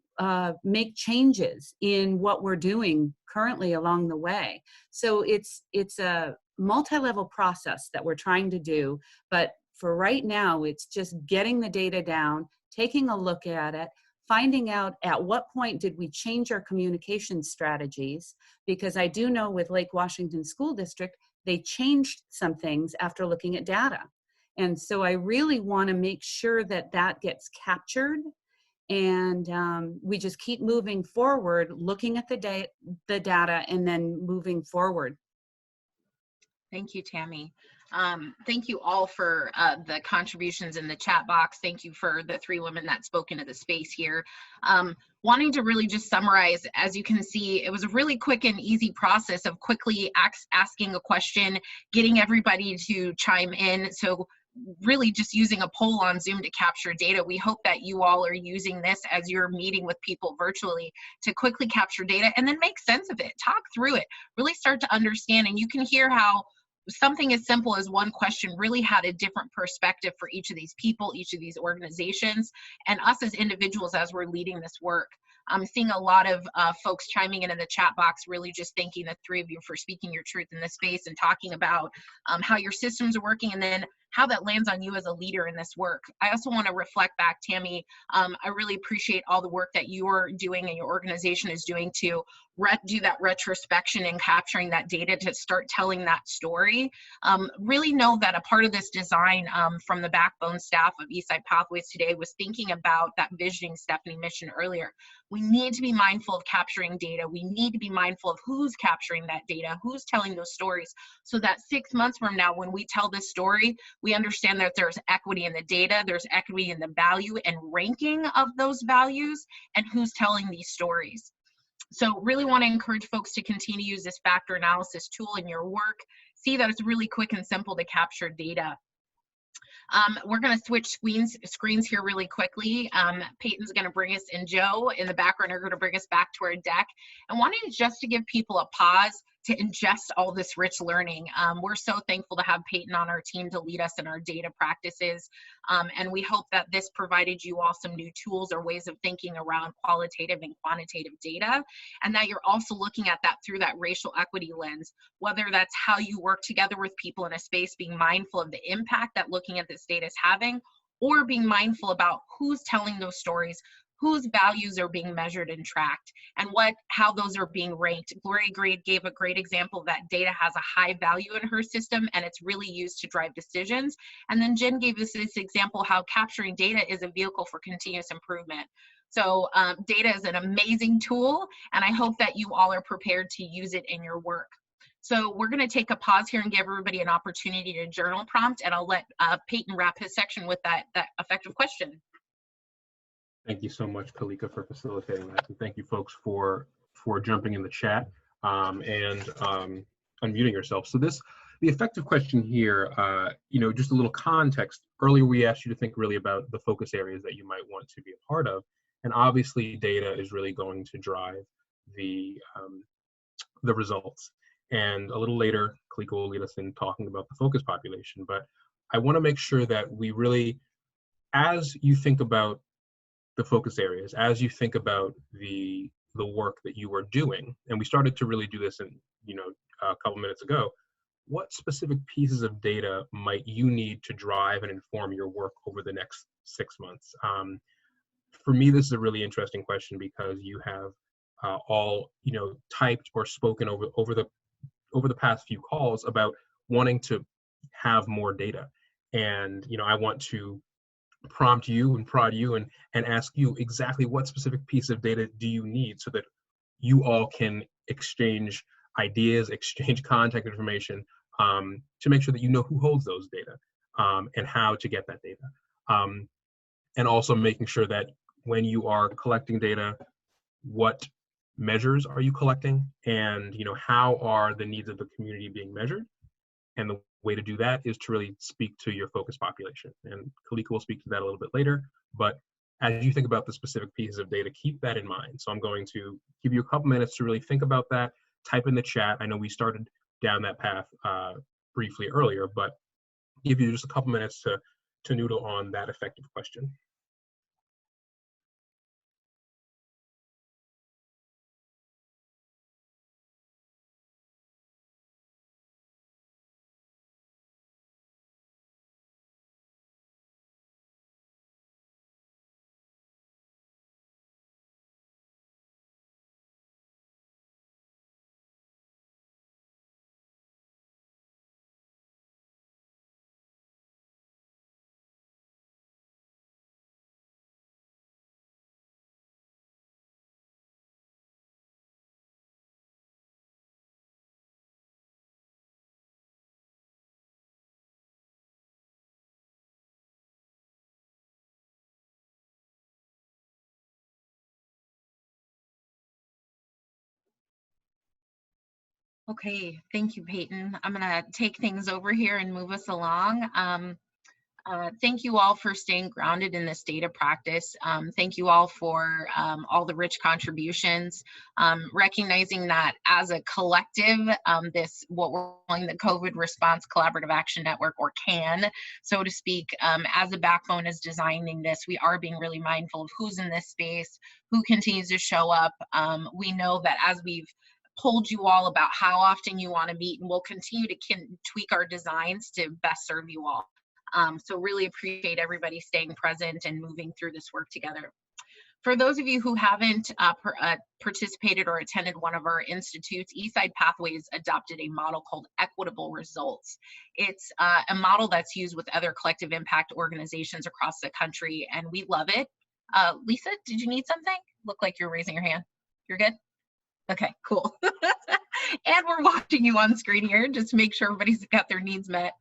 make changes in what we're doing currently along the way. So it's a multi-level process that we're trying to do, but for right now it's just getting the data down, taking a look at it, finding out at what point did we change our communication strategies, because I do know with Lake Washington School District, they changed some things after looking at data. And so I really want to make sure that that gets captured, and we just keep moving forward, looking at the data and then moving forward. Thank you, Tammy. Thank you all for the contributions in the chat box. Thank you for the 3 women that spoke into the space here. Wanting to really just summarize, as you can see, it was a really quick and easy process of quickly asking a question, getting everybody to chime in. So really just using a poll on Zoom to capture data. We hope that you all are using this as you're meeting with people virtually to quickly capture data and then make sense of it, talk through it, really start to understand. And you can hear how something as simple as one question really had a different perspective for each of these people, each of these organizations, and us as individuals as we're leading this work. I'm seeing a lot of folks chiming in the chat box, really just thanking the three of you for speaking your truth in this space and talking about how your systems are working and then how that lands on you as a leader in this work. I also want to reflect back, Tammy, I really appreciate all the work that you're doing and your organization is doing to do that retrospection and capturing that data to start telling that story. Really know that a part of this design from the backbone staff of Eastside Pathways today was thinking about that visioning Stephanie mission earlier. We need to be mindful of capturing data. We need to be mindful of who's capturing that data, who's telling those stories, so that 6 months from now, when we tell this story, we understand that there's equity in the data, there's equity in the value and ranking of those values, and who's telling these stories. So really want to encourage folks to continue to use this factor analysis tool in your work. See that it's really quick and simple to capture data. We're going to switch screens here really quickly. Peyton's going to bring us, and Joe in the background are going to bring us back to our deck. And wanting just to give people a pause to ingest all this rich learning. We're so thankful to have Peyton on our team to lead us in our data practices. And we hope that this provided you all some new tools or ways of thinking around qualitative and quantitative data, and that you're also looking at that through that racial equity lens, whether that's how you work together with people in a space, being mindful of the impact that looking at this data is having, or being mindful about who's telling those stories, whose values are being measured and tracked, and how those are being ranked. Gloria gave a great example that data has a high value in her system and it's really used to drive decisions. And then Jen gave us this example how capturing data is a vehicle for continuous improvement. So data is an amazing tool, and I hope that you all are prepared to use it in your work. So we're going to take a pause here and give everybody an opportunity to journal prompt, and I'll let Peyton wrap his section with that effective question. Thank you so much, Kalika, for facilitating that. And thank you, folks, for jumping in the chat and unmuting yourself. So the effective question here, just a little context. Earlier, we asked you to think really about the focus areas that you might want to be a part of. And obviously, data is really going to drive the results. And a little later, Kalika will lead us in talking about the focus population. But I want to make sure that we really, as you think about the focus areas, as you think about the work that you are doing, and we started to really do this in a couple minutes ago, what specific pieces of data might you need to drive and inform your work over the next 6 months? For me, this is a really interesting question because you have all typed or spoken over the past few calls about wanting to have more data, and I want to prompt you and prod you and ask you exactly what specific piece of data do you need so that you all can exchange ideas, exchange contact information to make sure that you know who holds those data and how to get that data. And also making sure that when you are collecting data, what measures are you collecting, and how are the needs of the community being measured? And the way to do that is to really speak to your focus population. And Kalika will speak to that a little bit later. But as you think about the specific pieces of data, keep that in mind. So I'm going to give you a couple minutes to really think about that. Type in the chat. I know we started down that path briefly earlier, but give you just a couple minutes to noodle on that effective question. Okay, thank you, Peyton. I'm gonna take things over here and move us along. Thank you all for staying grounded in this data practice. Thank you all for all the rich contributions, recognizing that as a collective, what we're calling the COVID Response Collaborative Action Network, or CAN, so to speak, as a backbone is designing this, we are being really mindful of who's in this space, who continues to show up. We know that as we've told you all about how often you want to meet, and we'll continue to tweak our designs to best serve you all. So really appreciate everybody staying present and moving through this work together. For those of you who haven't participated or attended one of our institutes, Eastside Pathways adopted a model called Equitable Results. It's a model that's used with other collective impact organizations across the country, and we love it. Lisa, did you need something? Look like you're raising your hand. You're good? Okay, cool. And we're watching you on screen here, just to make sure everybody's got their needs met.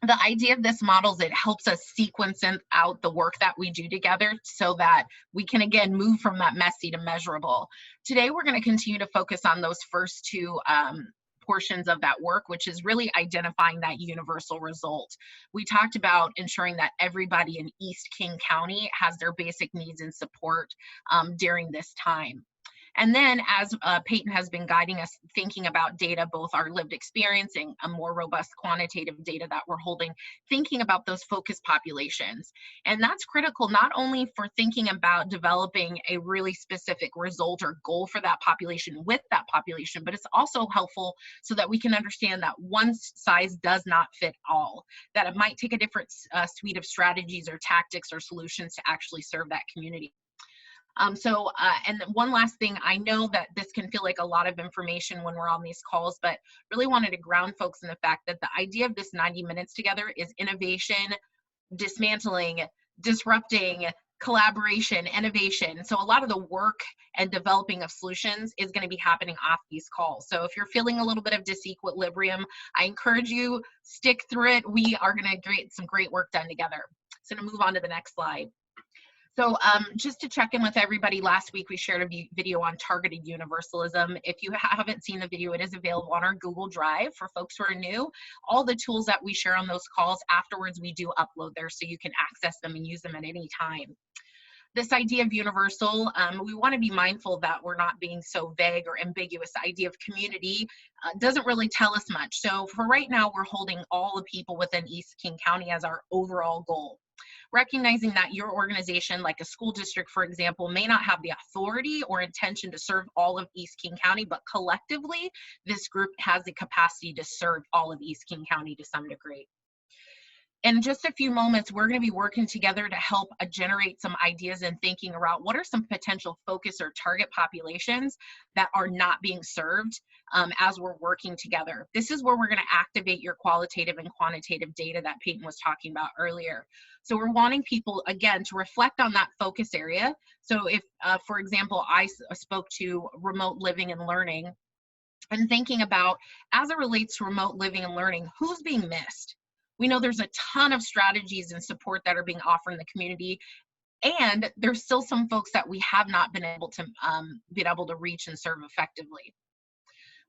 The idea of this model is it helps us sequence out the work that we do together so that we can, again, move from that messy to measurable. Today, we're going to continue to focus on those first two portions of that work, which is really identifying that universal result. We talked about ensuring that everybody in East King County has their basic needs and support during this time. And then, as Peyton has been guiding us, thinking about data, both our lived experience and a more robust quantitative data that we're holding, thinking about those focus populations. And that's critical not only for thinking about developing a really specific result or goal for that population with that population, but it's also helpful so that we can understand that one size does not fit all, that it might take a different suite of strategies or tactics or solutions to actually serve that community. And one last thing, I know that this can feel like a lot of information when we're on these calls, but really wanted to ground folks in the fact that the idea of this 90 minutes together is innovation, dismantling, disrupting, collaboration, innovation. So a lot of the work and developing of solutions is going to be happening off these calls. So if you're feeling a little bit of disequilibrium, I encourage you, stick through it. We are going to get some great work done together. So to move on to the next slide. So just to check in with everybody, last week we shared a video on targeted universalism. If you haven't seen the video, it is available on our Google Drive for folks who are new. All the tools that we share on those calls, afterwards we do upload there so you can access them and use them at any time. This idea of universal, we want to be mindful that we're not being so vague or ambiguous. The idea of community doesn't really tell us much. So for right now, we're holding all the people within East King County as our overall goal. Recognizing that your organization, like a school district, for example, may not have the authority or intention to serve all of East King County, but collectively, this group has the capacity to serve all of East King County to some degree. In just a few moments, we're going to be working together to help generate some ideas and thinking around what are some potential focus or target populations that are not being served as we're working together. This is where we're going to activate your qualitative and quantitative data that Peyton was talking about earlier. So we're wanting people, again, to reflect on that focus area. So if, for example, I spoke to remote living and learning, and thinking about, as it relates to remote living and learning, who's being missed? We know there's a ton of strategies and support that are being offered in the community, and there's still some folks that we have not been able to reach and serve effectively.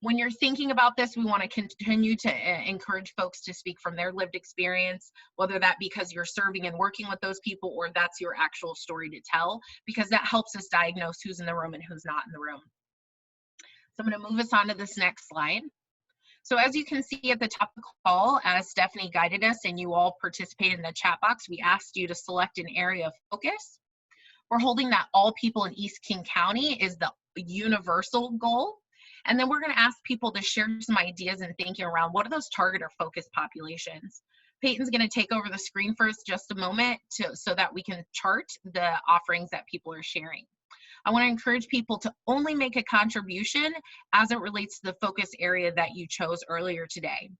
When you're thinking about this, we want to continue to encourage folks to speak from their lived experience, whether that because you're serving and working with those people or that's your actual story to tell, because that helps us diagnose who's in the room and who's not in the room. So I'm going to move us on to this next slide. So as you can see at the top of the call, as Stephanie guided us and you all participated in the chat box, we asked you to select an area of focus. We're holding that all people in East King County is the universal goal. And then we're going to ask people to share some ideas and thinking around what are those target or focus populations. Peyton's going to take over the screen for us just a moment so that we can chart the offerings that people are sharing. I want to encourage people to only make a contribution as it relates to the focus area that you chose earlier today.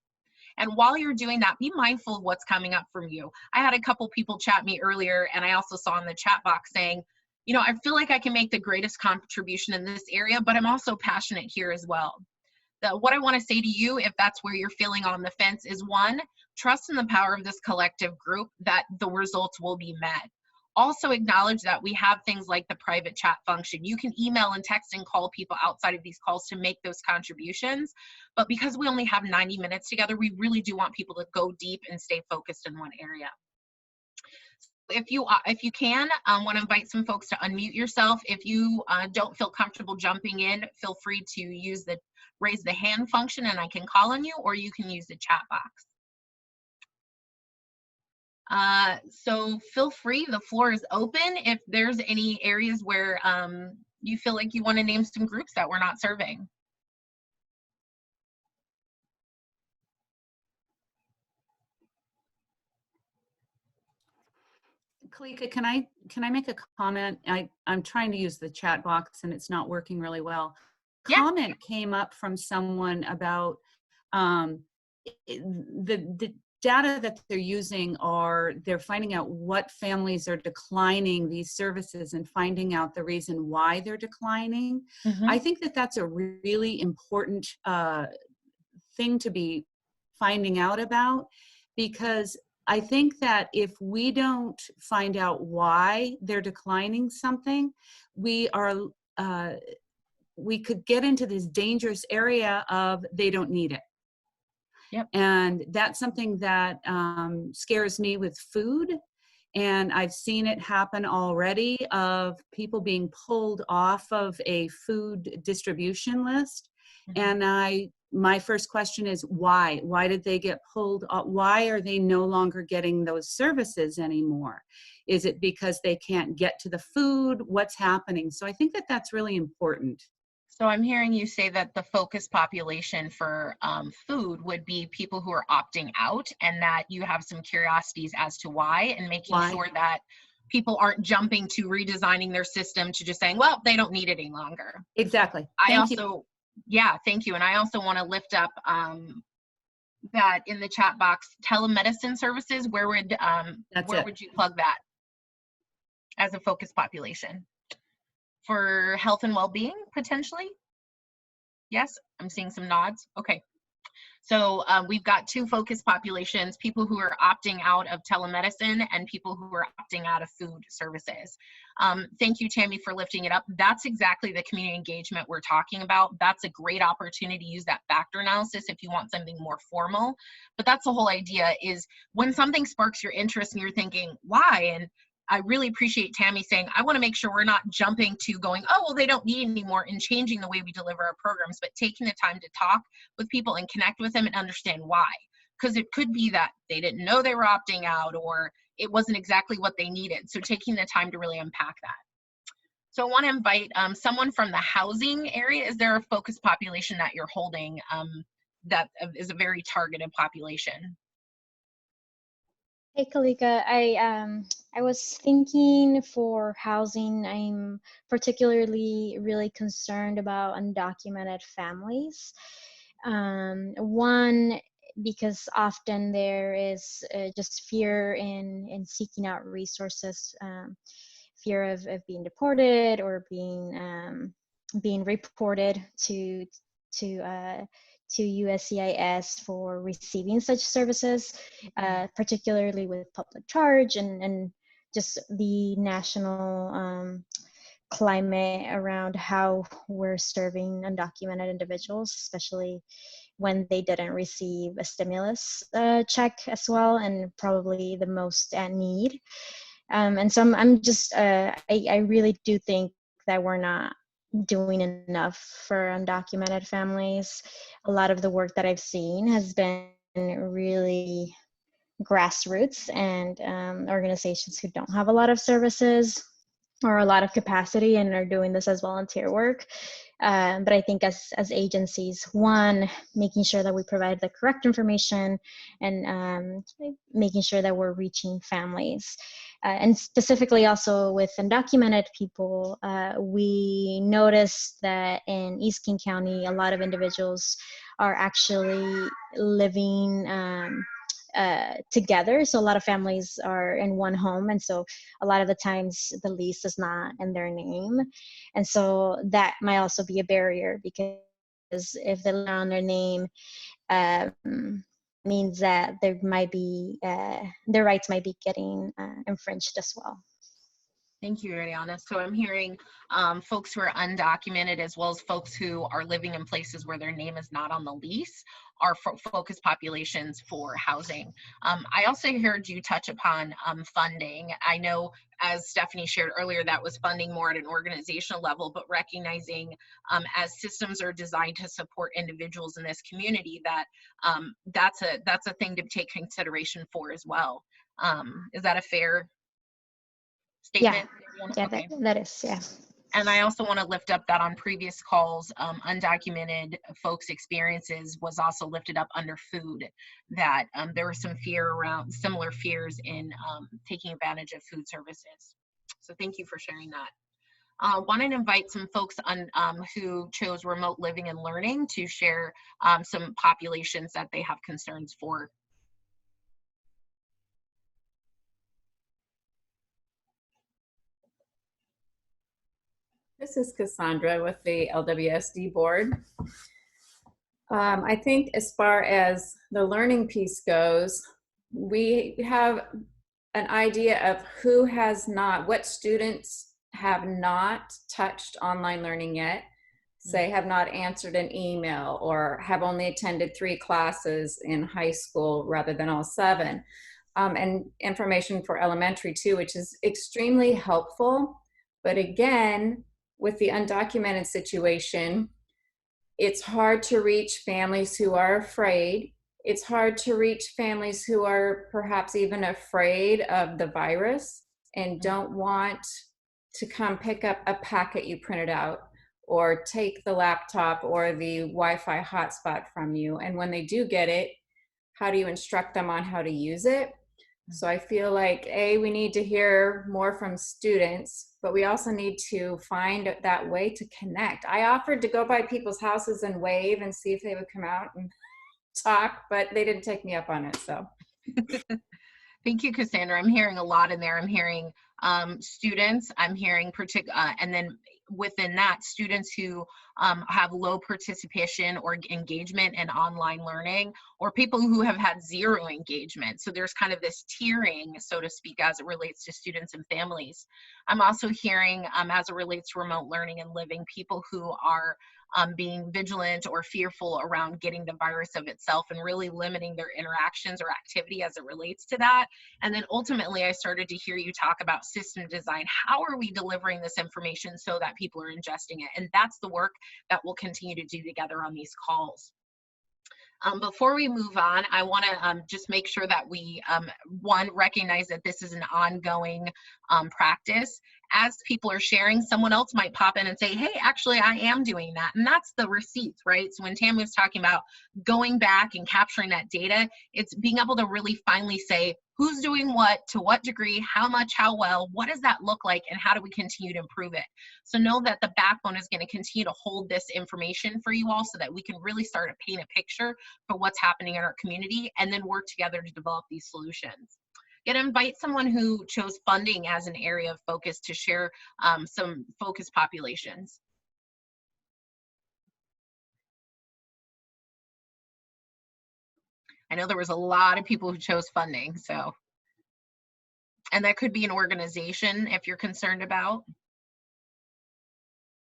And while you're doing that, be mindful of what's coming up from you. I had a couple people chat me earlier, and I also saw in the chat box saying, you know, I feel like I can make the greatest contribution in this area, but I'm also passionate here as well. What I want to say to you, if that's where you're feeling on the fence, is one, trust in the power of this collective group that the results will be met. also acknowledge that we have things like the private chat function. You can email and text and call people outside of these calls to make those contributions. But because we only have 90 minutes together, we really do want people to go deep and stay focused in one area. If you can, want to invite some folks to unmute yourself. If you don't feel comfortable jumping in, feel free to use the raise the hand function and I can call on you, or you can use the chat box. So feel free, the floor is open. If there's any areas where you feel like you want to name some groups that we're not serving. Kalika, can I make a comment? I'm trying to use the chat box and it's not working really well. Yeah. Comment came up from someone about the data that they're using they're finding out what families are declining these services and finding out the reason why they're declining. Mm-hmm. I think that that's a really important thing to be finding out about, because I think that if we don't find out why they're declining something, we could get into this dangerous area of they don't need it. Yep. And that's something that scares me with food. And I've seen it happen already, of people being pulled off of a food distribution list. Mm-hmm. And my first question is why? Why did they get pulled off? Why are they no longer getting those services anymore? Is it because they can't get to the food? What's happening? So I think that that's really important. So I'm hearing you say that the focus population for food would be people who are opting out, and that you have some curiosities as to why, and making sure that people aren't jumping to redesigning their system to just saying, well, they don't need it any longer. Exactly. Thank you. Yeah, thank you. And I also want to lift up that in the chat box, telemedicine services, where would you plug that as a focus population? For health and well-being, potentially? Yes, I'm seeing some nods. Okay. So we've got two focus populations: people who are opting out of telemedicine and people who are opting out of food services. Thank you, Tammy, for lifting it up. That's exactly the community engagement we're talking about. That's a great opportunity to use that factor analysis if you want something more formal. But that's the whole idea, is when something sparks your interest and you're thinking, why? And I really appreciate Tammy saying, I want to make sure we're not jumping to going, oh, well, they don't need it anymore, and changing the way we deliver our programs, but taking the time to talk with people and connect with them and understand why. Because it could be that they didn't know they were opting out, or it wasn't exactly what they needed. So taking the time to really unpack that. So I want to invite someone from the housing area. Is there a focus population that you're holding that is a very targeted population? Hey Kalika, I was thinking for housing, I'm particularly really concerned about undocumented families. One, because often there is just fear in seeking out resources, fear of being deported or being reported to USCIS for receiving such services, particularly with public charge and just the national climate around how we're serving undocumented individuals, especially when they didn't receive a stimulus check as well, and probably the most at need. And so I'm just, I really do think that we're not doing enough for undocumented families. A lot of the work that I've seen has been really grassroots and organizations who don't have a lot of services or a lot of capacity and are doing this as volunteer work. But I think as agencies, one, making sure that we provide the correct information and making sure that we're reaching families. And specifically also with undocumented people, we noticed that in East King County, a lot of individuals are actually living together. So a lot of families are in one home, and so a lot of the times the lease is not in their name, and so that might also be a barrier, because if they're not on their name, means that there might be their rights might be getting infringed as well. Thank you, Ariana. So I'm hearing folks who are undocumented, as well as folks who are living in places where their name is not on the lease, are focus populations for housing. I also heard you touch upon funding. I know, as Stephanie shared earlier, that was funding more at an organizational level, but recognizing as systems are designed to support individuals in this community, that that's a thing to take consideration for as well. Is that a fair statement? Yeah, Okay. that is, yeah. And I also want to lift up that on previous calls, undocumented folks' experiences was also lifted up under food, that there was some fear around, similar fears in taking advantage of food services. So thank you for sharing that. Want to invite some folks on who chose remote living and learning to share some populations that they have concerns for. This is Cassandra with the LWSD board. I think as far as the learning piece goes, we have an idea of who has not, what students have not touched online learning yet, say have not answered an email or have only attended 3 classes in high school rather than all 7. And information for elementary too, which is extremely helpful. But again, with the undocumented situation, it's hard to reach families who are afraid. It's hard to reach families who are perhaps even afraid of the virus and don't want to come pick up a packet you printed out or take the laptop or the Wi-Fi hotspot from you. And when they do get it, how do you instruct them on how to use it? So I feel like, we need to hear more from students, but we also need to find that way to connect. I offered to go by people's houses and wave and see if they would come out and talk, but they didn't take me up on it, so. Thank you, Cassandra. I'm hearing a lot in there. I'm hearing students, I'm hearing and then within that, students who have low participation or engagement in online learning, or people who have had 0 engagement. So there's kind of this tiering, so to speak, as it relates to students and families. I'm also hearing, as it relates to remote learning and living, people who are being vigilant or fearful around getting the virus of itself and really limiting their interactions or activity as it relates to that. And then ultimately, I started to hear you talk about system design. How are we delivering this information so that people are ingesting it? And that's the work that we'll continue to do together on these calls. Before we move on, I want to just make sure that we, one, recognize that this is an ongoing practice. As people are sharing, someone else might pop in and say, hey, actually, I am doing that. And that's the receipts, right? So when Tammy was talking about going back and capturing that data, it's being able to really finally say, who's doing what, to what degree, how much, how well, what does that look like, and how do we continue to improve it? So know that the backbone is going to continue to hold this information for you all so that we can really start to paint a picture for what's happening in our community and then work together to develop these solutions. Gonna invite someone who chose funding as an area of focus to share some focus populations. I know there was a lot of people who chose funding, so. And that could be an organization if you're concerned about.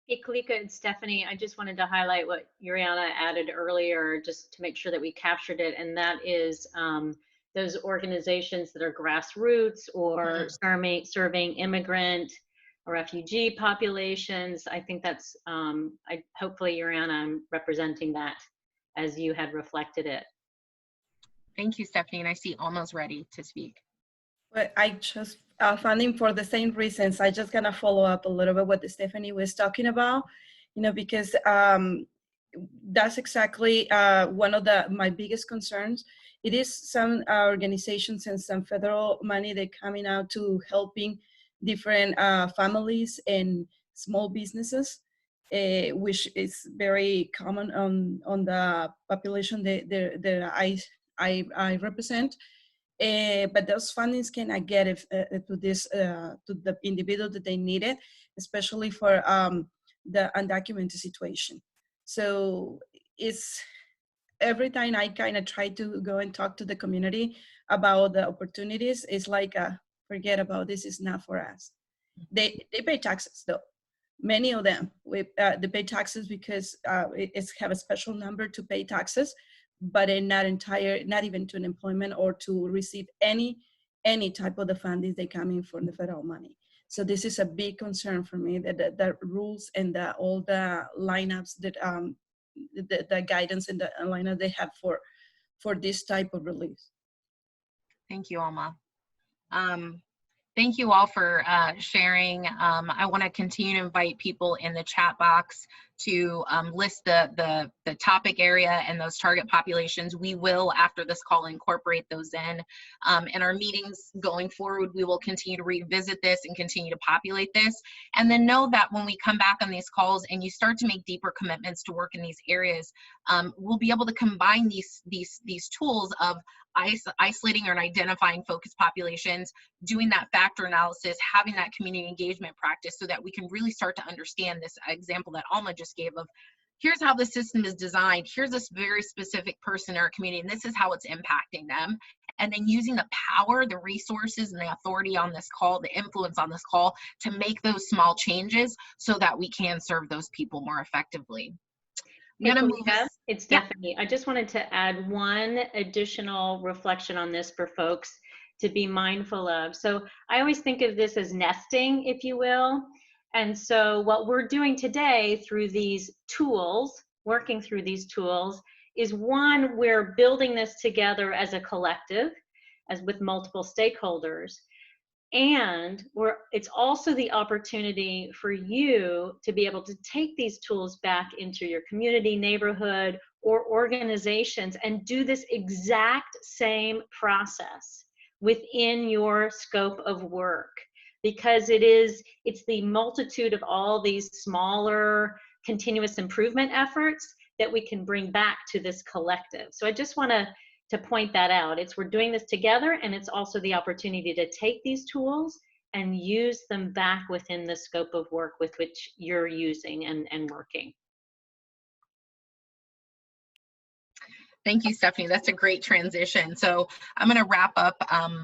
Hey, Kalika and Stephanie, I just wanted to highlight what Uriana added earlier, just to make sure that we captured it, and that is those organizations that are grassroots or serving immigrant or refugee populations. I think that's, hopefully, Uriana, I'm representing that as you had reflected it. Thank you, Stephanie, and I see Alma's ready to speak. But I just funding for the same reasons. I just gonna follow up a little bit what Stephanie was talking about, because that's exactly one of my biggest concerns. It is some organizations and some federal money that coming out to helping different families and small businesses, which is very common on the population that I represent. But those fundings cannot get to the individual that they need it, especially for the undocumented situation. So it's every time I kind of try to go and talk to the community about the opportunities, it's like, forget about this, is not for us. They pay taxes though. Many of them they pay taxes because it's have a special number to pay taxes, but not even to an employment or to receive any type of the funding they come in from the federal money. So this is a big concern for me, that the rules and all the lineups that the guidance and the lineup they have for this type of relief. Thank you, Alma. Thank you all for sharing. I want to continue to invite people in the chat box to list the topic area and those target populations. We will, after this call, incorporate those in our meetings going forward. We will continue to revisit this and continue to populate this. And then know that when we come back on these calls and you start to make deeper commitments to work in these areas, we'll be able to combine these tools of isolating or identifying focus populations, doing that factor analysis, having that community engagement practice, so that we can really start to understand this example that Alma just gave of, here's how the system is designed, here's this very specific person in our community, and this is how it's impacting them. And then using the power, the resources, and the authority on this call, the influence on this call, to make those small changes so that we can serve those people more effectively. Hey, Kalika, it's Stephanie. I just wanted to add one additional reflection on this for folks to be mindful of. So I always think of this as nesting, if you will. And so what we're doing today through these tools, working through these tools, is one, we're building this together as a collective, as with multiple stakeholders. And it's also the opportunity for you to be able to take these tools back into your community, neighborhood, or organizations and do this exact same process within your scope of work. Because it's the multitude of all these smaller continuous improvement efforts that we can bring back to this collective. So I just want to point that out. We're doing this together, and it's also the opportunity to take these tools and use them back within the scope of work with which you're using and working. Thank you, Stephanie. That's a great transition. So I'm going to wrap up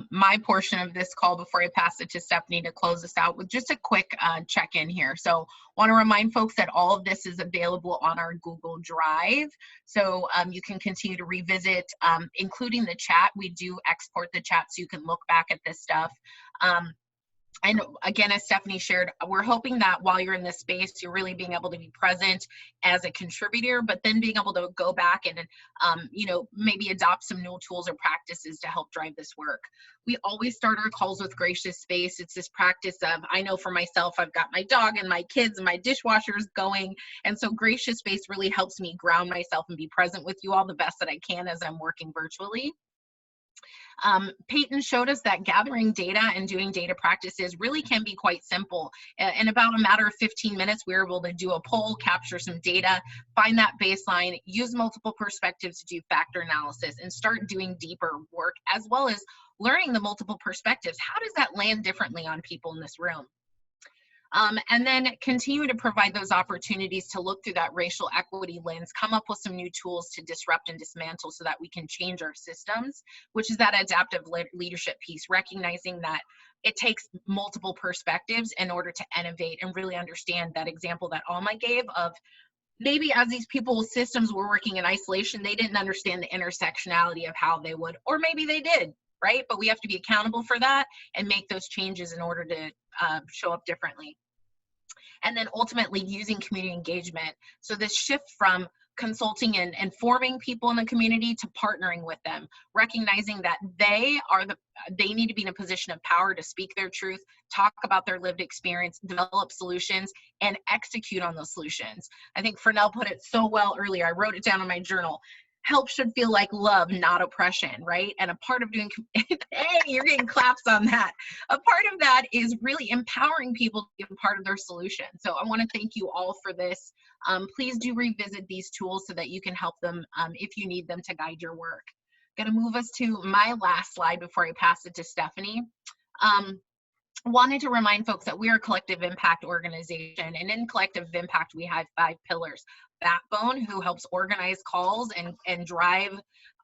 my portion of this call before I pass it to Stephanie to close us out with just a quick check-in here. So want to remind folks that all of this is available on our Google Drive. So you can continue to revisit, including the chat. We do export the chat so you can look back at this stuff. And again, as Stephanie shared, we're hoping that while you're in this space, you're really being able to be present as a contributor, but then being able to go back and, maybe adopt some new tools or practices to help drive this work. We always start our calls with gracious space. It's this practice of, I know for myself, I've got my dog and my kids and my dishwashers going. And so gracious space really helps me ground myself and be present with you all the best that I can as I'm working virtually. Peyton showed us that gathering data and doing data practices really can be quite simple. In about a matter of 15 minutes, we were able to do a poll, capture some data, find that baseline, use multiple perspectives to do factor analysis, and start doing deeper work, as well as learning the multiple perspectives. How does that land differently on people in this room? And then continue to provide those opportunities to look through that racial equity lens, come up with some new tools to disrupt and dismantle so that we can change our systems, which is that adaptive leadership piece, recognizing that it takes multiple perspectives in order to innovate and really understand that example that Alma gave of maybe as these people's systems were working in isolation, they didn't understand the intersectionality of how they would, or maybe they did, right? But we have to be accountable for that and make those changes in order to show up differently. And then ultimately using community engagement. So this shift from consulting and informing people in the community to partnering with them, recognizing that they need to be in a position of power to speak their truth, talk about their lived experience, develop solutions, and execute on those solutions. I think Fernell put it so well earlier. I wrote it down in my journal. Help should feel like love, not oppression, right? And a part of doing, hey, you're getting claps on that. A part of that is really empowering people to be a part of their solution. So I want to thank you all for this. Please do revisit these tools so that you can help them if you need them to guide your work. Going to move us to my last slide before I pass it to Stephanie. Wanted to remind folks that we are a collective impact organization, and in collective impact we have 5 pillars. Backbone, who helps organize calls and drive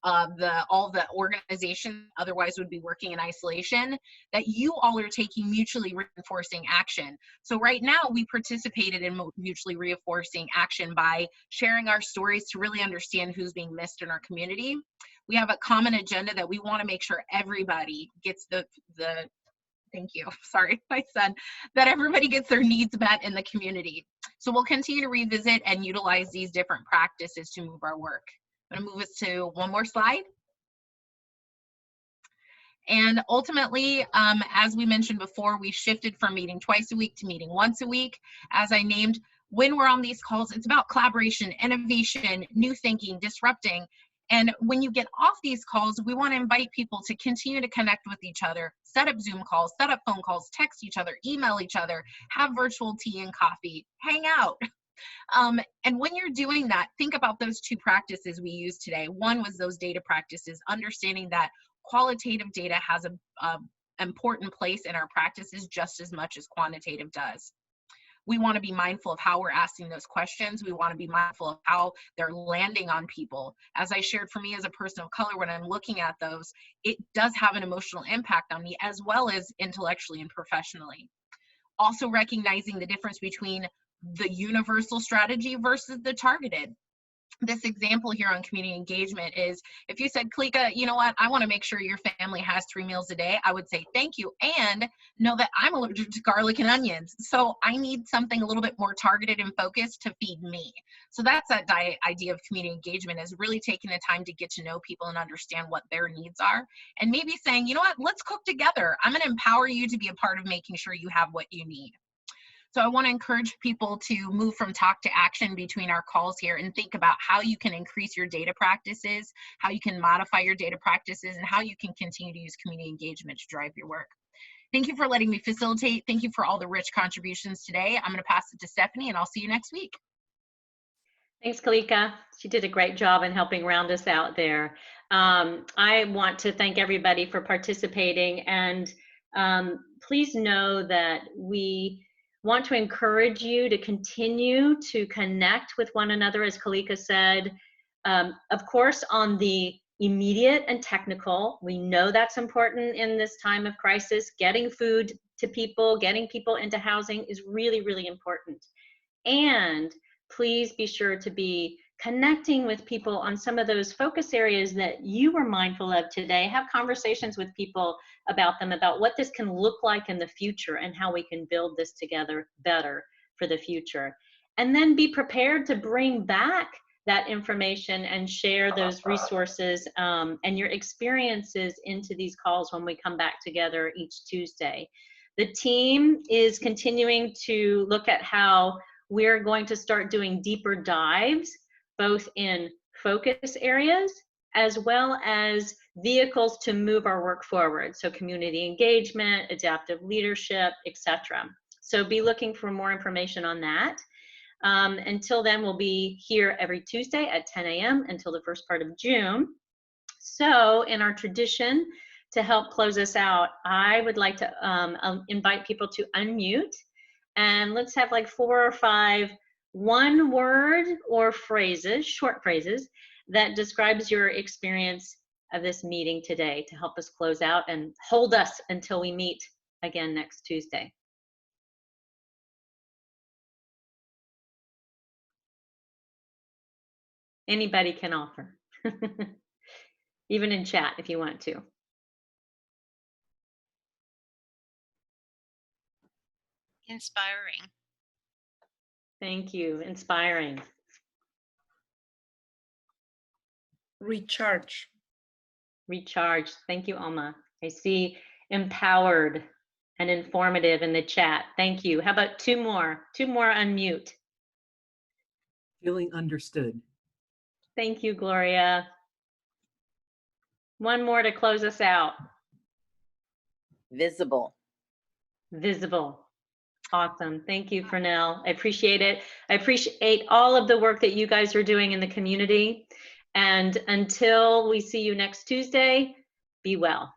all the organization otherwise would be working in isolation, that you all are taking mutually reinforcing action. So right now we participated in mutually reinforcing action by sharing our stories to really understand who's being missed in our community. We have a common agenda that we want to make sure everybody gets thank you, sorry, my son, that everybody gets their needs met in the community. So we'll continue to revisit and utilize these different practices to move our work. I'm gonna move us to one more slide. And ultimately, as we mentioned before, we shifted from meeting twice a week to meeting once a week. As I named, when we're on these calls, it's about collaboration, innovation, new thinking, disrupting. And when you get off these calls, we want to invite people to continue to connect with each other, set up Zoom calls, set up phone calls, text each other, email each other, have virtual tea and coffee, hang out. And when you're doing that, think about those two practices we used today. One was those data practices, understanding that qualitative data has an important place in our practices just as much as quantitative does. We want to be mindful of how we're asking those questions. We want to be mindful of how they're landing on people. As I shared, for me as a person of color, when I'm looking at those, it does have an emotional impact on me as well as intellectually and professionally. Also recognizing the difference between the universal strategy versus the targeted. This example here on community engagement is, if you said, Kalika, you know what, I want to make sure your family has 3 meals a day, I would say thank you, and know that I'm allergic to garlic and onions, so I need something a little bit more targeted and focused to feed me. So that's that idea of community engagement, is really taking the time to get to know people and understand what their needs are, and maybe saying, you know what, let's cook together. I'm going to empower you to be a part of making sure you have what you need. So I want to encourage people to move from talk to action between our calls here and think about how you can increase your data practices, how you can modify your data practices, and how you can continue to use community engagement to drive your work. Thank you for letting me facilitate. Thank you for all the rich contributions today. I'm going to pass it to Stephanie, and I'll see you next week. Thanks, Kalika. She did a great job in helping round us out there. I want to thank everybody for participating, and please know that we want to encourage you to continue to connect with one another, as Kalika said. Of course, on the immediate and technical, we know that's important in this time of crisis. Getting food to people, getting people into housing is really, really important. And please be sure to be connecting with people on some of those focus areas that you were mindful of today. Have conversations with people about them, about what this can look like in the future and how we can build this together better for the future. And then be prepared to bring back that information and share those resources and your experiences into these calls when we come back together each Tuesday. The team is continuing to look at how we're going to start doing deeper dives, both in focus areas as well as vehicles to move our work forward. So community engagement, adaptive leadership, etc. So be looking for more information on that. Until then, we'll be here every Tuesday at 10 a.m. until the first part of June. So in our tradition, to help close us out, I would like to invite people to unmute, and let's have like 4 or 5 one-word or phrases, short phrases, that describes your experience of this meeting today to help us close out and hold us until we meet again next Tuesday. Anybody can offer, even in chat if you want to. Inspiring. Thank you. Inspiring. Recharge. Recharge. Thank you, Alma. I see empowered and informative in the chat. Thank you. How about 2 more? 2 more unmute. Feeling understood. Thank you, Gloria. 1 more to close us out. Visible. Visible. Awesome. Thank you, Fernell. I appreciate it. I appreciate all of the work that you guys are doing in the community. And until we see you next Tuesday, be well.